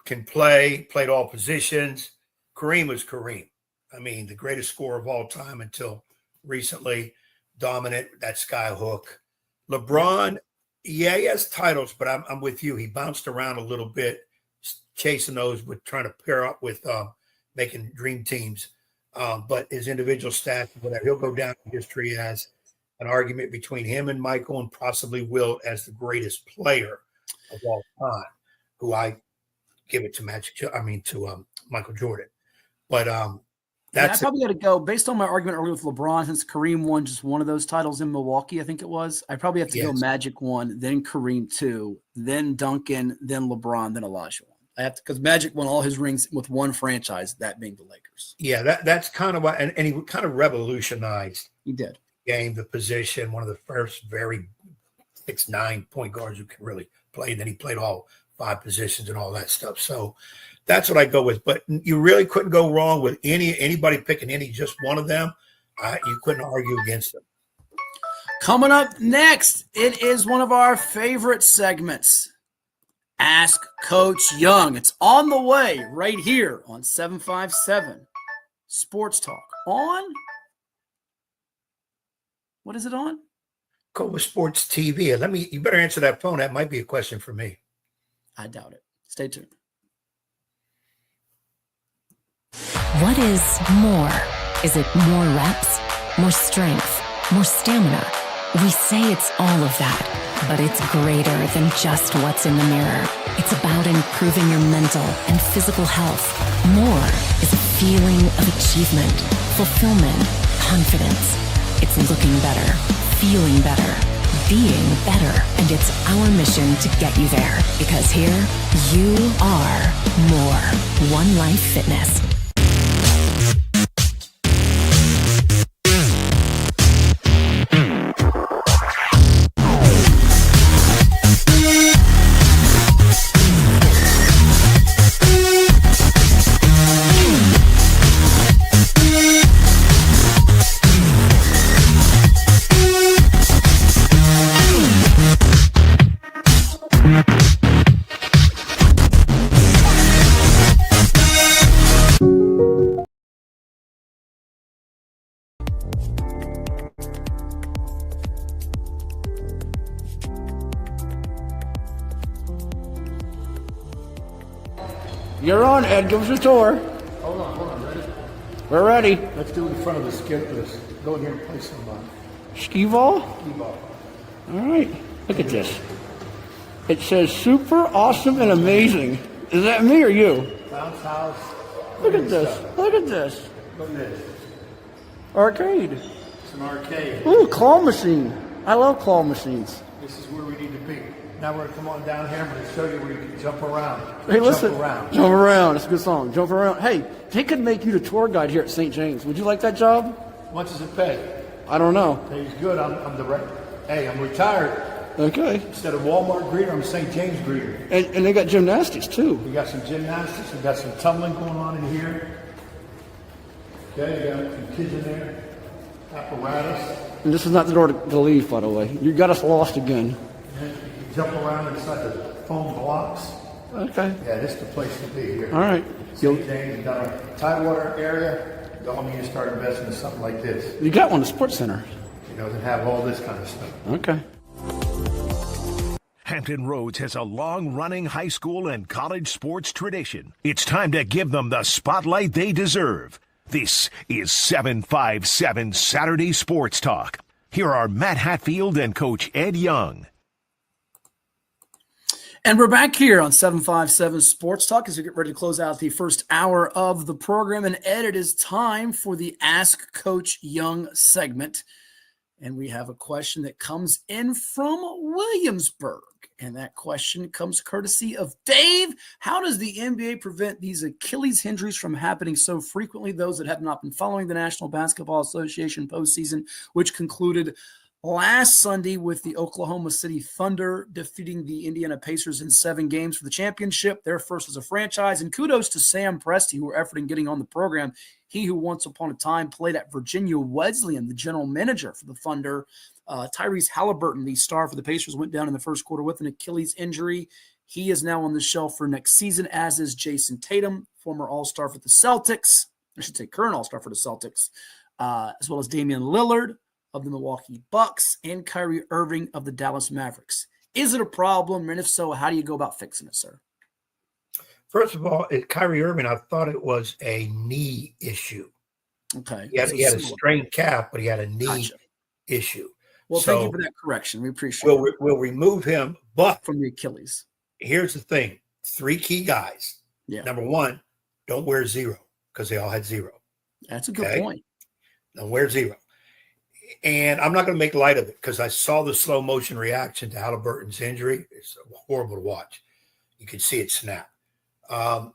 can played all positions. Kareem was Kareem. I mean, the greatest scorer of all time until recently, dominant, that sky hook. LeBron, yeah, he has titles, but I'm with you. He bounced around a little bit, chasing those, with trying to pair up with making dream teams. But his individual stats, whatever, he'll go down in history as an argument between him and Michael, and possibly Wilt as the greatest player of all time, who I give it to Michael Jordan. But I probably got to go based on my argument earlier with LeBron, since Kareem won just one of those titles in Milwaukee, I think it was. I probably have to go Magic 1, then Kareem 2, then Duncan, then LeBron, then Olajuwon. I have to, because Magic won all his rings with one franchise, that being the Lakers. Yeah, that's kind of why, and he kind of revolutionized. He did. Game, the position, one of the first very 6'9" point guards who can really play. And then he played all 5 positions and all that stuff. So that's what I go with. But you really couldn't go wrong with anybody picking just one of them. You couldn't argue against them. Coming up next, it is one of our favorite segments. Ask Coach Young. It's on the way right here on 757 Sports Talk. On? What is it on? CoVA Sports TV. You better answer that phone. That might be a question for me. I doubt it. Stay tuned. What is more? Is it more reps, more strength, more stamina? We say it's all of that, but it's greater than just what's in the mirror. It's about improving your mental and physical health. More is a feeling of achievement, fulfillment, confidence. It's looking better, feeling better, being better, and it's our mission to get you there, because here you are more. One Life Fitness. You're on, Ed. Give us a tour. Hold on. Ready? We're ready. Let's do it in front of the skip. Let's go in here and play some skee ball? Skee ball. All right. Look at this. It says super awesome and amazing. Is that me or you? Bounce house. Look at this. Look at this. Look at this. Arcade. an arcade. Ooh, claw machine. I love claw machines. This is where we need to be. Now we're going to come on down here. I'm going to show you where you can jump around. Hey, listen. Jump around. Jump around. That's a good song. Jump around. Hey, they could make you the tour guide here at St. James. Would you like that job? How much does it pay? I don't know. Pays good. I'm retired. Okay. Instead of Walmart greeter, I'm St. James greeter. And they got gymnastics, too. We got some gymnastics. We got some tumbling going on in here. Okay, you got some kids in there. Apparatus. And this is not the door to leave, by the way. You got us lost again. And you can jump around inside the foam blocks. Okay. Yeah, this is the place to be here. All right. St. James down in the Tidewater area. Y'all need to start investing in something like this. You got one, the Sports Center. You know, that have all this kind of stuff. Okay. Hampton Roads has a long-running high school and college sports tradition. It's time to give them the spotlight they deserve. This is 757 Saturday Sports Talk. Here are Matt Hatfield and Coach Ed Young. And we're back here on 757 Sports Talk as we get ready to close out the first hour of the program. And Ed, it is time for the Ask Coach Young segment. And we have a question that comes in from Williamsburg. And that question comes courtesy of Dave. How does the NBA prevent these Achilles injuries from happening so frequently? Those that have not been following the National Basketball Association postseason, which concluded last Sunday with the Oklahoma City Thunder defeating the Indiana Pacers in 7 games for the championship, their first as a franchise. And kudos to Sam Presti, who were efforting getting on the program. He who once upon a time played at Virginia Wesleyan, the general manager for the Thunder. Tyrese Halliburton, the star for the Pacers, went down in the first quarter with an Achilles injury. He is now on the shelf for next season, as is Jason Tatum, former All-Star for the Celtics. I should say current All-Star for the Celtics, as well as Damian Lillard of the Milwaukee Bucks and Kyrie Irving of the Dallas Mavericks. Is it a problem? And if so, how do you go about fixing it, sir? First of all, Kyrie Irving, I thought it was a knee issue. Okay. He had a strained calf, but he had a knee issue. Well, thank you for that correction. We appreciate it. We'll remove him, but from the Achilles. Here's the thing. 3 key guys. Yeah. Number 1, don't wear 0 because they all had 0. That's a good point. Don't wear 0. And I'm not going to make light of it because I saw the slow motion reaction to Halliburton's injury. It's horrible to watch. You can see it snap. The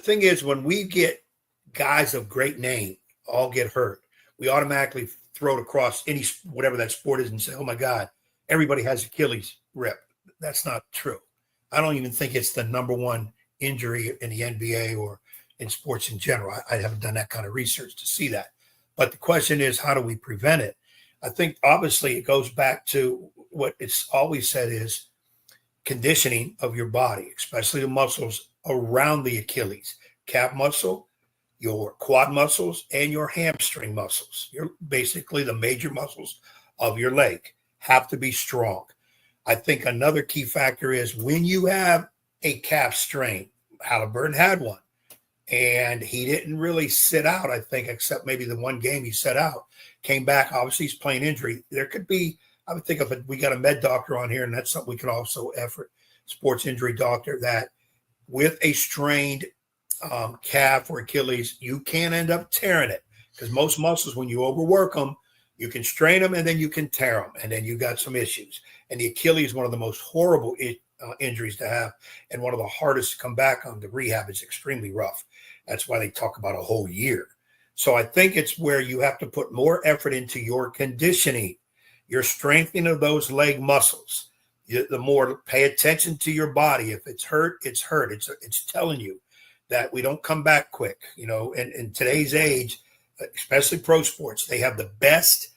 thing is, when we get guys of great name all get hurt, we automatically throw it across whatever that sport is and say, oh my God, everybody has Achilles rip. That's not true. I don't even think it's the number 1 injury in the NBA or in sports in general. I haven't done that kind of research to see that. But the question is, how do we prevent it? I think obviously it goes back to what it's always said is conditioning of your body, especially the muscles around the Achilles, calf muscle, your quad muscles, and your hamstring muscles. You're basically the major muscles of your leg have to be strong. I think another key factor is when you have a calf strain, Halliburton had one, and he didn't really sit out, I think, except maybe the one game he sat out, came back. Obviously, he's playing injury. There could be, I would think we got a med doctor on here, and that's something we can also effort, sports injury doctor, that with a strained calf or Achilles, you can end up tearing it because most muscles, when you overwork them, you can strain them and then you can tear them, and then you got some issues. And the Achilles is one of the most horrible injuries to have and one of the hardest to come back on. The rehab is extremely rough. That's why they talk about a whole year. So I think it's where you have to put more effort into your conditioning, your strengthening of those leg muscles. The more pay attention to your body. If it's hurt, it's hurt. It's telling you that we don't come back quick. You know, and in today's age, especially pro sports, they have the best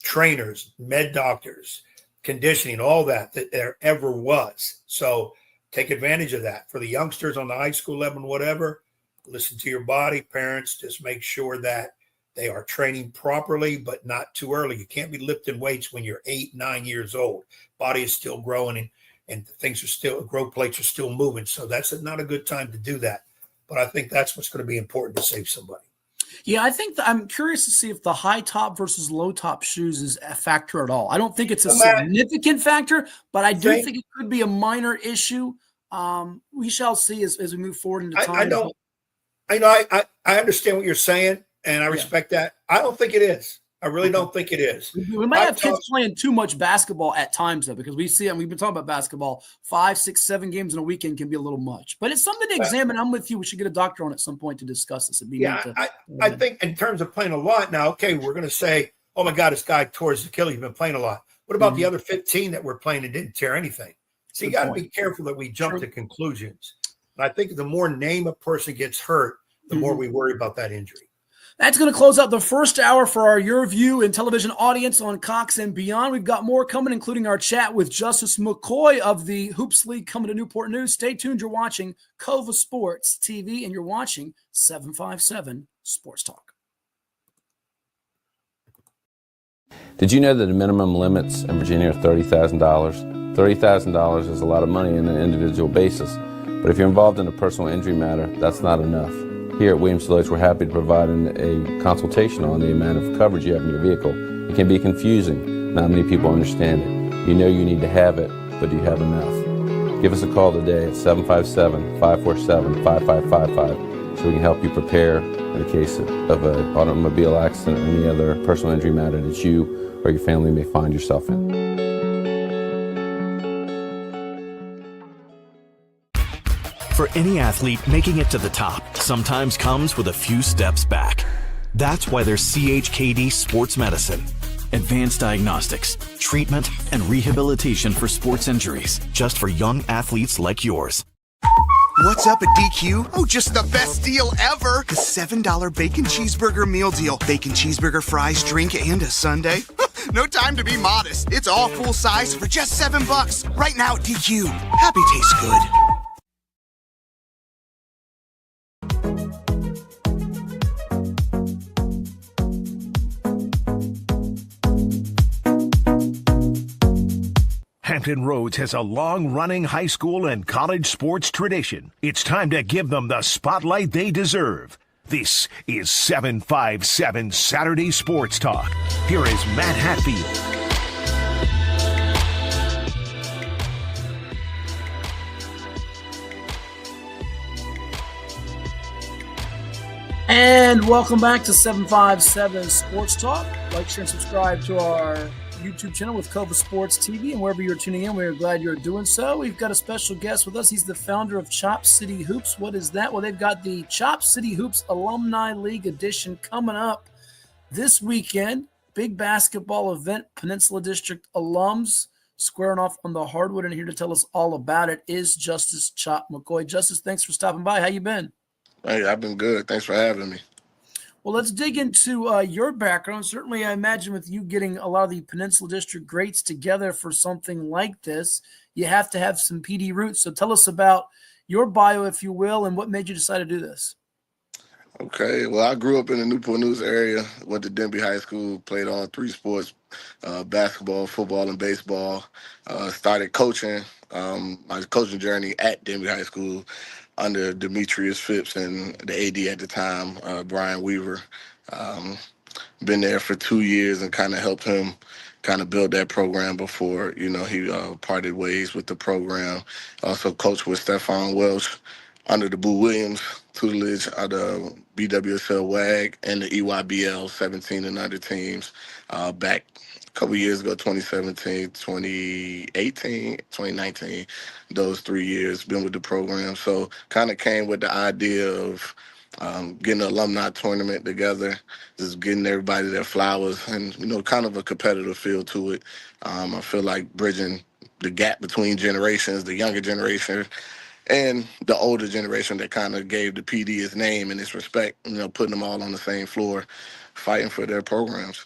trainers, med doctors, conditioning, all that there ever was. So take advantage of that. For the youngsters on the high school level and whatever, listen to your body. Parents, just make sure that they are training properly, but not too early. You can't be lifting weights when you're 8, 9 years old. Body is still growing and things are still, growth plates are still moving. So that's not a good time to do that. But I think that's what's going to be important to save somebody. Yeah, I think I'm curious to see if the high top versus low top shoes is a factor at all. I don't think it's a significant factor, but I do think it could be a minor issue. We shall see as we move forward into time. I understand what you're saying, and I respect that. I don't think it is. I really don't think it is. We might have kids playing too much basketball at times, though, because we see it. We've been talking about basketball. 5, 6, 7 games in a weekend can be a little much. But it's something to examine. I'm with you. We should get a doctor on at some point to discuss this. I think in terms of playing a lot now, okay, we're going to say, oh, my God, this guy tore his Achilles. He's been playing a lot. What about the other 15 that were playing and didn't tear anything? So you got to be careful that we jump to conclusions. And I think the more name a person gets hurt, the more we worry about that injury. That's going to close out the first hour for our Your View and television audience on Cox and beyond. We've got more coming, including our chat with Justice McCoy of the Hoops League coming to Newport News. Stay tuned. You're watching CoVA Sports TV, and you're watching 757 Sports Talk. Did you know that the minimum limits in Virginia are $30,000? $30,000 is a lot of money on an individual basis, but if you're involved in a personal injury matter, that's not enough. Here at Williams-Deloitte, we're happy to provide a consultation on the amount of coverage you have in your vehicle. It can be confusing. Not many people understand it. You know you need to have it, but do you have enough? Give us a call today at 757-547-5555 so we can help you prepare in the case of an automobile accident or any other personal injury matter that you or your family may find yourself in. For any athlete, making it to the top sometimes comes with a few steps back. That's why there's CHKD Sports Medicine. Advanced diagnostics, treatment, and rehabilitation for sports injuries, just for young athletes like yours. What's up at DQ? Oh, just the best deal ever. The $7 bacon cheeseburger meal deal. Bacon cheeseburger, fries, drink, and a sundae. No time to be modest. It's all full size for just $7. Right now at DQ. Happy tastes good. Hampton Roads has a long-running high school and college sports tradition. It's time to give them the spotlight they deserve. This is 757 Saturday Sports Talk. Here is Matt Hatfield. And welcome back to 757 Sports Talk. Like, share, and subscribe to our YouTube channel with CoVA Sports TV, and wherever you're tuning in, we're glad you're doing so. We've got a special guest with us. He's the founder of Chop City Hoops. What is that? Well, they've got the Chop City Hoops Alumni League edition coming up this weekend. Big basketball event. Peninsula District alums squaring off on the hardwood, and here to tell us all about it is Justice Chop McCoy. Justice, thanks for stopping by. How you been? Hey, I've been good. Thanks for having me. Well, let's dig into your background. Certainly, I imagine with you getting a lot of the Peninsula District greats together for something like this, you have to have some PD roots. So tell us about your bio, if you will, and what made you decide to do this. Okay. Well, I grew up in the Newport News area, went to Denby High School, played all 3 sports, basketball, football, and baseball. Started coaching, my coaching journey at Denby High School under Demetrius Phipps and the AD at the time, Brian Weaver. Been there for 2 years and kind of helped him kind of build that program before, he parted ways with the program. Also coached with Stephon Welch under the Boo Williams tutelage of the BWSL WAG and the EYBL 17 and under teams back a couple years ago, 2017, 2018, 2019, those 3 years, been with the program. So kind of came with the idea of getting an alumni tournament together, just getting everybody their flowers and, kind of a competitive feel to it. I feel like bridging the gap between generations, the younger generation and the older generation that kind of gave the PD its name and its respect, putting them all on the same floor, fighting for their programs.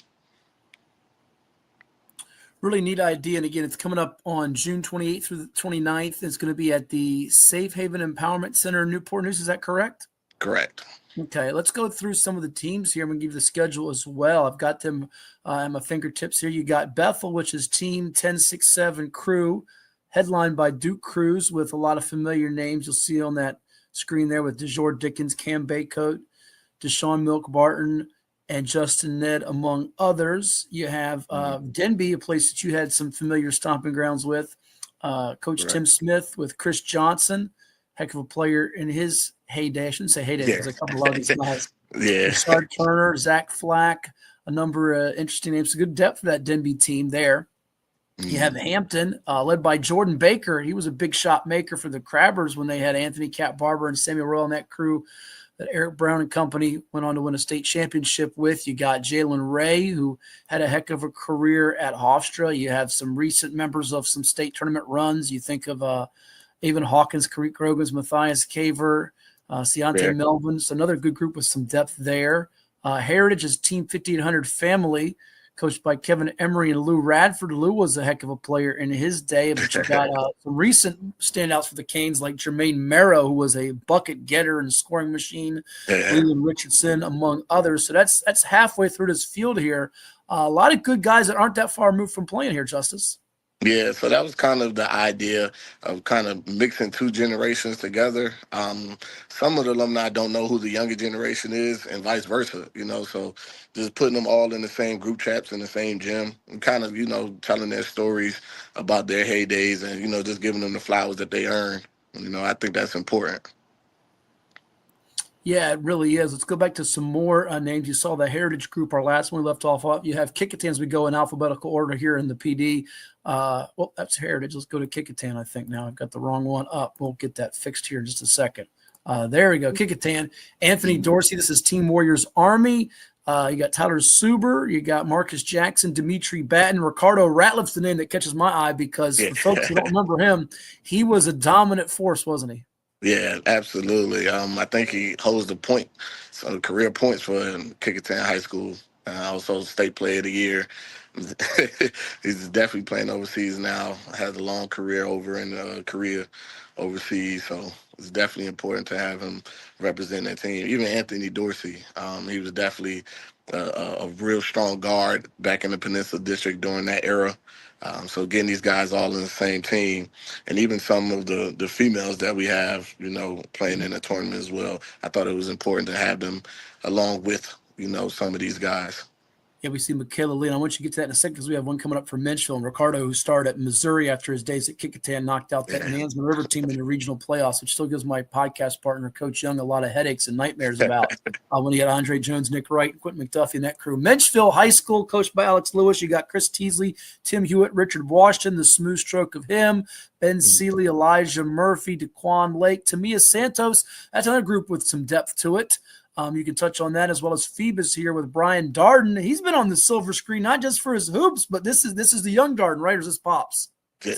Really neat idea. And again, it's coming up on June 28th through the 29th. It's going to be at the Safe Haven Empowerment Center in Newport News. Is that correct? Correct. Okay, let's go through some of the teams here. I'm going to give you the schedule as well. I've got them at my fingertips here. You got Bethel, which is Team 1067 Crew, headlined by Duke Cruz with a lot of familiar names. You'll see on that screen there with DeJour Dickens, Cam Baycoat, Deshaun Milk Barton, and Justin Ned, among others. You have Denby, a place that you had some familiar stomping grounds with. Coach Tim Smith with Chris Johnson, heck of a player in his heyday. I shouldn't say heyday because I cover a lot of these guys. Yeah. Rashard Turner, Zach Flack, a number of interesting names. A good depth for that Denby team there. You have Hampton, led by Jordan Baker. He was a big shot maker for the Crabbers when they had Anthony Cat Barber and Samuel Royal and that crew that Eric Brown and company went on to win a state championship with. You got Jalen Ray, who had a heck of a career at Hofstra. You have some recent members of some state tournament runs. You think of Avon Hawkins, Kareem Grogans, Matthias Caver, Ciante Melvin. So another good group with some depth there. Heritage is Team 1500 family, coached by Kevin Emery and Lou Radford. Lou was a heck of a player in his day, but you got some recent standouts for the Canes like Jermaine Merrow, who was a bucket getter and scoring machine, Leland Richardson, among others. So that's halfway through this field here. A lot of good guys that aren't that far removed from playing here, Justice. Yeah, so that was kind of the idea of kind of mixing two generations together. Some of the alumni don't know who the younger generation is and vice versa, so just putting them all in the same group chats in the same gym and kind of, telling their stories about their heydays and, just giving them the flowers that they earned. I think that's important. Yeah, it really is. Let's go back to some more names. You saw the Heritage Group, our last one we left off. You have Kickitan as we go in alphabetical order here in the PD. Well, that's Heritage. Let's go to Kickitan, I think now. I've got the wrong one up. We'll get that fixed here in just a second. There we go, Kickitan. Anthony Dorsey, this is Team Warriors Army. You got Tyler Suber. You got Marcus Jackson, Dimitri Batten. Ricardo Ratliff's the name that catches my eye because for folks who don't remember him, he was a dominant force, wasn't he? Yeah, absolutely. I think he holds the point, so career points for Kickitan High School. Also State Player of the Year. He's definitely playing overseas now. Has a long career over in Korea overseas, so it's definitely important to have him represent that team. Even Anthony Dorsey, he was definitely a real strong guard back in the Peninsula District during that era. So getting these guys all in the same team, and even some of the females that we have, playing in the tournament as well, I thought it was important to have them along with, some of these guys. Yeah, we see Michaela Lee. I want you to get to that in a second because we have one coming up from Menchville. And Ricardo, who started at Missouri after his days at Kickitan, knocked out that Mansman River team in the regional playoffs, which still gives my podcast partner, Coach Young, a lot of headaches and nightmares about when he had Andre Jones, Nick Wright, and Quentin McDuffie and that crew. Menchville High School, coached by Alex Lewis. You got Chris Teasley, Tim Hewitt, Richard Washington, the smooth stroke of him, Ben Seeley, Elijah Murphy, DeQuan Lake, Tamia Santos. That's another group with some depth to it. You can touch on that, as well as Phoebus here with Brian Darden. He's been on the silver screen, not just for his hoops, but this is the young Darden, right? Or is this Pops?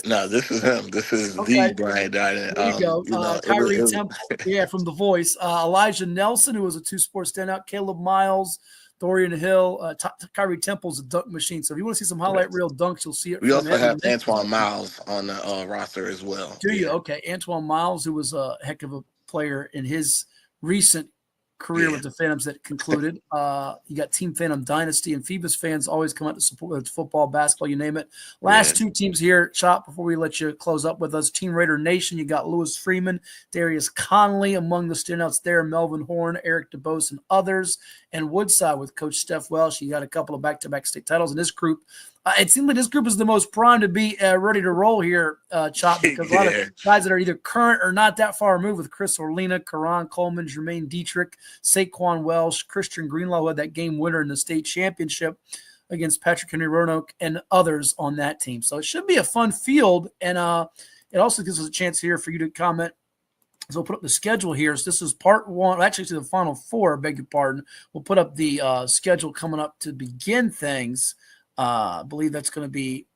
No, this is him. This is the Brian Darden. There you go. Kyrie Temple, from The Voice. Elijah Nelson, who was a two-sport standout. Caleb Miles, Dorian Hill. Kyrie Temple's a dunk machine. So if you want to see some highlight reel dunks, you'll see it. We also have Antoine Miles on the roster as well. Do you? Okay. Antoine Miles, who was a heck of a player in his recent career with the Phantoms that concluded. You got Team Phantom Dynasty, and Phoebus fans always come out to support, whether it's football, basketball, you name it. Last two teams here, Chop, before we let you close up with us. Team Raider Nation, you got Lewis Freeman, Darius Conley among the standouts there, Melvin Horn, Eric DeBose, and others. And Woodside with Coach Steph Welsh. You got a couple of back-to-back state titles in this group. It seems like this group is the most primed to be ready to roll here, Chop, because a lot of guys that are either current or not that far removed with Chris Orlina, Karan Coleman, Jermaine Dietrich, Saquon Welsh, Christian Greenlaw, who had that game winner in the state championship against Patrick Henry Roanoke, and others on that team. So it should be a fun field, and it also gives us a chance here for you to comment. So we'll put up the schedule here. So this is part one. Actually, to the final four, beg your pardon. We'll put up the schedule coming up to begin things. I believe that's going to be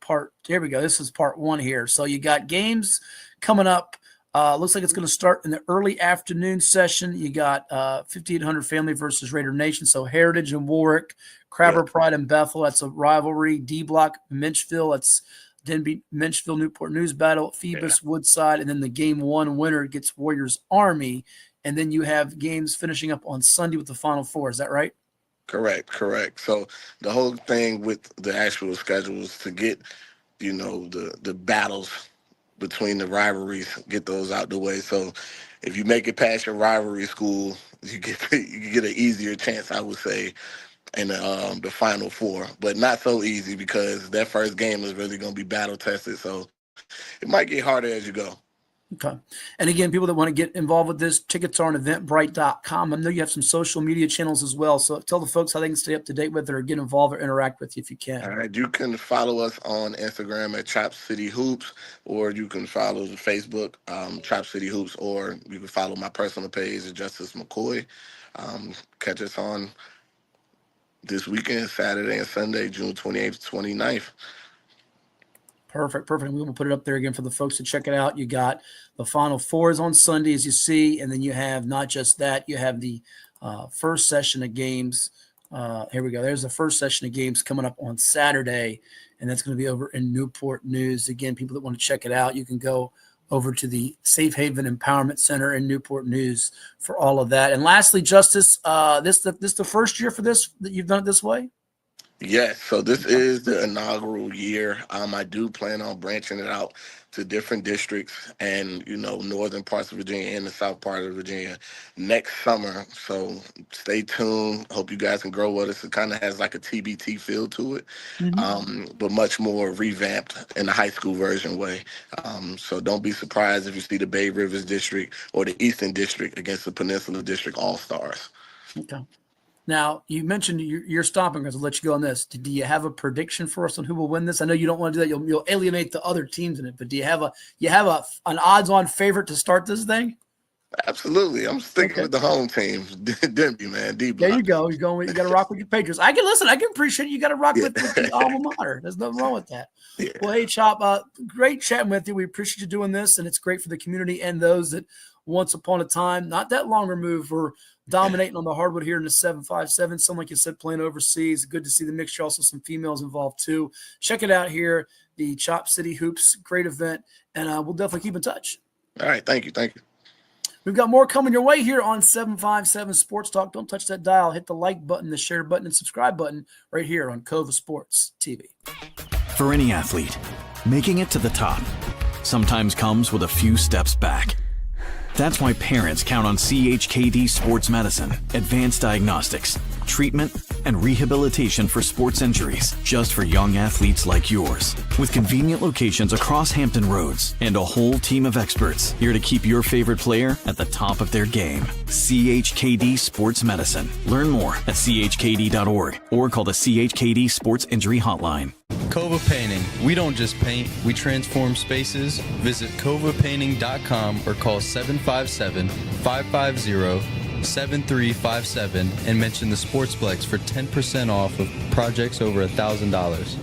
here we go. This is part one here. So you got games coming up. Looks like it's going to start in the early afternoon session. You got 5800 Family versus Raider Nation. So Heritage and Warwick, Crabber Pride and Bethel. That's a rivalry. D Block, Menchville. That's Denby, Menchville, Newport News Battle, Phoebus, Woodside. And then the game one winner gets Warriors Army. And then you have games finishing up on Sunday with the Final Four. Is that right? Correct. So the whole thing with the actual schedule is to get, the battles between the rivalries, get those out the way. So if you make it past your rivalry school, you get an easier chance, I would say, in the Final Four. But not so easy because that first game is really going to be battle tested. So it might get harder as you go. Okay. And again, people that want to get involved with this, tickets are on eventbrite.com. I know you have some social media channels as well. So tell the folks how they can stay up to date with it or get involved or interact with you if you can. All right. You can follow us on Instagram at Trap City Hoops, or you can follow the Facebook, Trap City Hoops, or you can follow my personal page at Justice McCoy. Catch us on this weekend, Saturday and Sunday, June 28th, 29th. Perfect. We will put it up there again for the folks to check it out. You got the Final Fours on Sunday, as you see, and then you have not just that, you have the first session of games. Here we go. There's the first session of games coming up on Saturday, and that's going to be over in Newport News. Again, people that want to check it out, you can go over to the Safe Haven Empowerment Center in Newport News for all of that. And lastly, Justice, this the first year for this that you've done it this way? Yes, so this is the inaugural year. I do plan on branching it out to different districts and, northern parts of Virginia and the south part of Virginia next summer. So stay tuned. Hope you guys can grow with us. It kind of has like a TBT feel to it, but much more revamped in the high school version way. So don't be surprised if you see the Bay Rivers District or the Eastern District against the Peninsula District All-Stars. Okay. Now, you mentioned your stomping grounds. I'll let you go on this. Do you have a prediction for us on who will win this? I know you don't want to do that. You'll alienate the other teams in it. But do you have an odds-on favorite to start this thing? Absolutely. I'm sticking with the home team. Denby, man. D-block. There you go. You got to rock with your Patriots. I can appreciate you got to rock with the alma mater. There's nothing wrong with that. Yeah. Well, hey, Chop, great chatting with you. We appreciate you doing this, and it's great for the community and those that once upon a time, not that long removed, were dominating on the hardwood here in the 757. Some, like you said, playing overseas. Good to see the mixture. Also some females involved too. Check it out here, the Chop City Hoops. Great event, and we'll definitely keep in touch. All right. Thank you. We've got more coming your way here on 757 Sports Talk. Don't touch that dial. Hit the like button, the share button, and subscribe button right here on CoVA Sports TV. For any athlete, making it to the top sometimes comes with a few steps back. That's why parents count on CHKD Sports Medicine, advanced diagnostics, treatment, and rehabilitation for sports injuries, just for young athletes like yours. With convenient locations across Hampton Roads and a whole team of experts here to keep your favorite player at the top of their game. CHKD Sports Medicine. Learn more at chkd.org or call the CHKD Sports Injury Hotline. CoVA Painting. We don't just paint, we transform spaces. Visit CoVApainting.com or call 757-550-7357 and mention the Sportsplex for 10% off of projects over $1,000.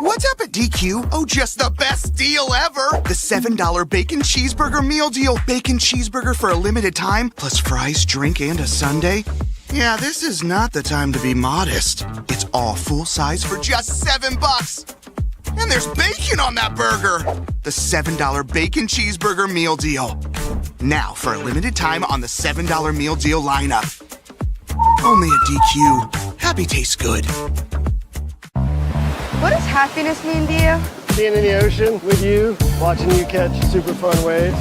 What's up at DQ? Oh, just the best deal ever! The $7 Bacon Cheeseburger Meal Deal. Bacon cheeseburger for a limited time, plus fries, drink, and a sundae. Yeah, this is not the time to be modest. It's all full size for just $7. And there's bacon on that burger. The $7 Bacon Cheeseburger Meal Deal. Now, for a limited time on the $7 Meal Deal lineup. Only at DQ. Happy tastes good. What does happiness mean to you? Being in the ocean with you, watching you catch super fun waves.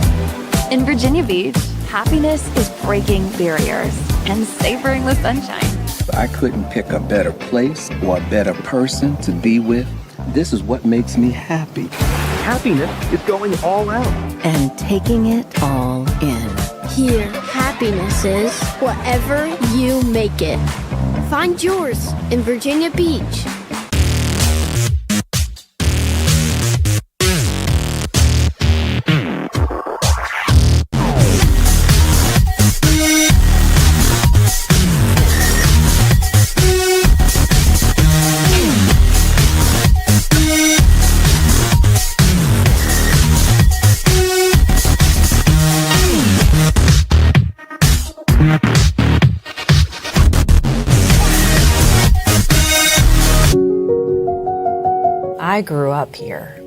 In Virginia Beach, happiness is breaking barriers and savoring the sunshine. I couldn't pick a better place or a better person to be with. This is what makes me happy. Happiness is going all out. And taking it all in. Here, happiness is whatever you make it. Find yours in Virginia Beach. I grew up here.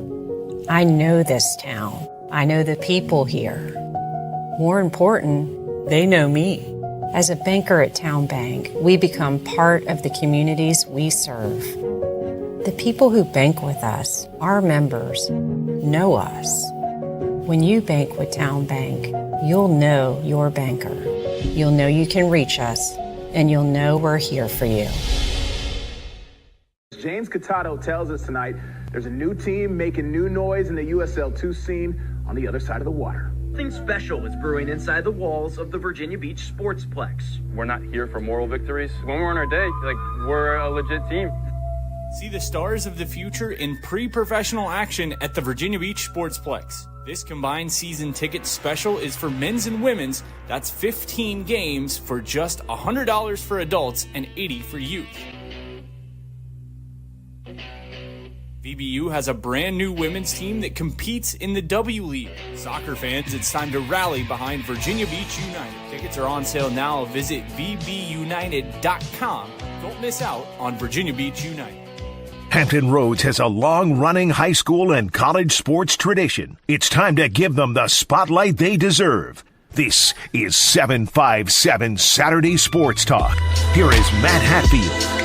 I know this town. I know the people here. More important, they know me. As a banker at Town Bank, we become part of the communities we serve. The people who bank with us, our members, know us. When you bank with Town Bank, you'll know your banker. You'll know you can reach us, and you'll know we're here for you. James Catato tells us tonight there's a new team making new noise in the USL2 scene. on the other side of the water. Something special is brewing inside the walls of the Virginia Beach Sportsplex. We're not here for moral victories. When we're on our day, we're a legit team. See the stars of the future in pre-professional action at the Virginia Beach Sportsplex. This combined season ticket special is for men's and women's. That's 15 games for just $100 for adults and $80 for youth. VBU has a brand new women's team that competes in the W League. Soccer fans, it's time to rally behind Virginia Beach United. Tickets are on sale now. Visit vbunited.com. Don't miss out on Virginia Beach United. Hampton Roads has a long-running high school and college sports tradition. It's time to give them the spotlight they deserve. This is 757 Saturday Sports Talk. Here is Matt Hatfield.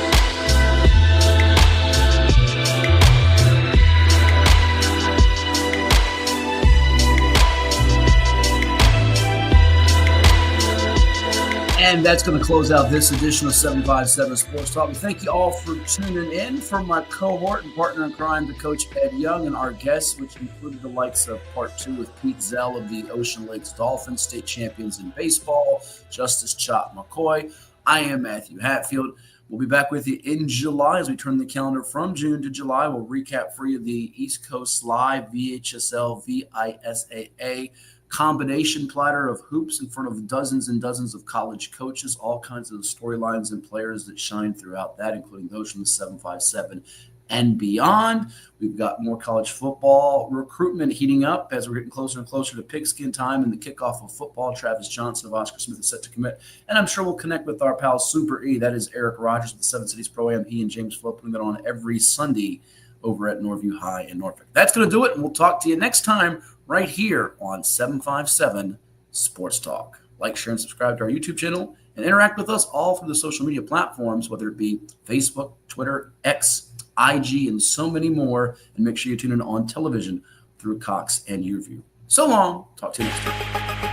And that's going to close out this edition of 757 Sports Talk. We thank you all for tuning in. For my cohort and partner in crime, the Coach Ed Young, and our guests, which included the likes of Part 2 with Pete Zell of the Ocean Lakes Dolphins, state champions in baseball, Justice Chop McCoy. I am Matthew Hatfield. We'll be back with you in July as we turn the calendar from June to July. We'll recap for you the East Coast Live VHSL VA combination platter of hoops in front of dozens and dozens of college coaches, all kinds of storylines and players that shine throughout that, including those from the 757 and beyond. We've got more college football recruitment heating up as we're getting closer and closer to pigskin time and the kickoff of football. Travis Johnson of Oscar Smith is set to commit. And I'm sure we'll connect with our pal Super E. That is Eric Rogers with the Seven Cities Pro-Am. He and James Flo putting that on every Sunday over at Norview High in Norfolk. That's going to do it, and we'll talk to you next time right here on 757 Sports Talk. Like, share, and subscribe to our YouTube channel, and interact with us all through the social media platforms, whether it be Facebook, Twitter, X, IG, and so many more. And make sure you tune in on television through Cox and YouView. So long. Talk to you next time.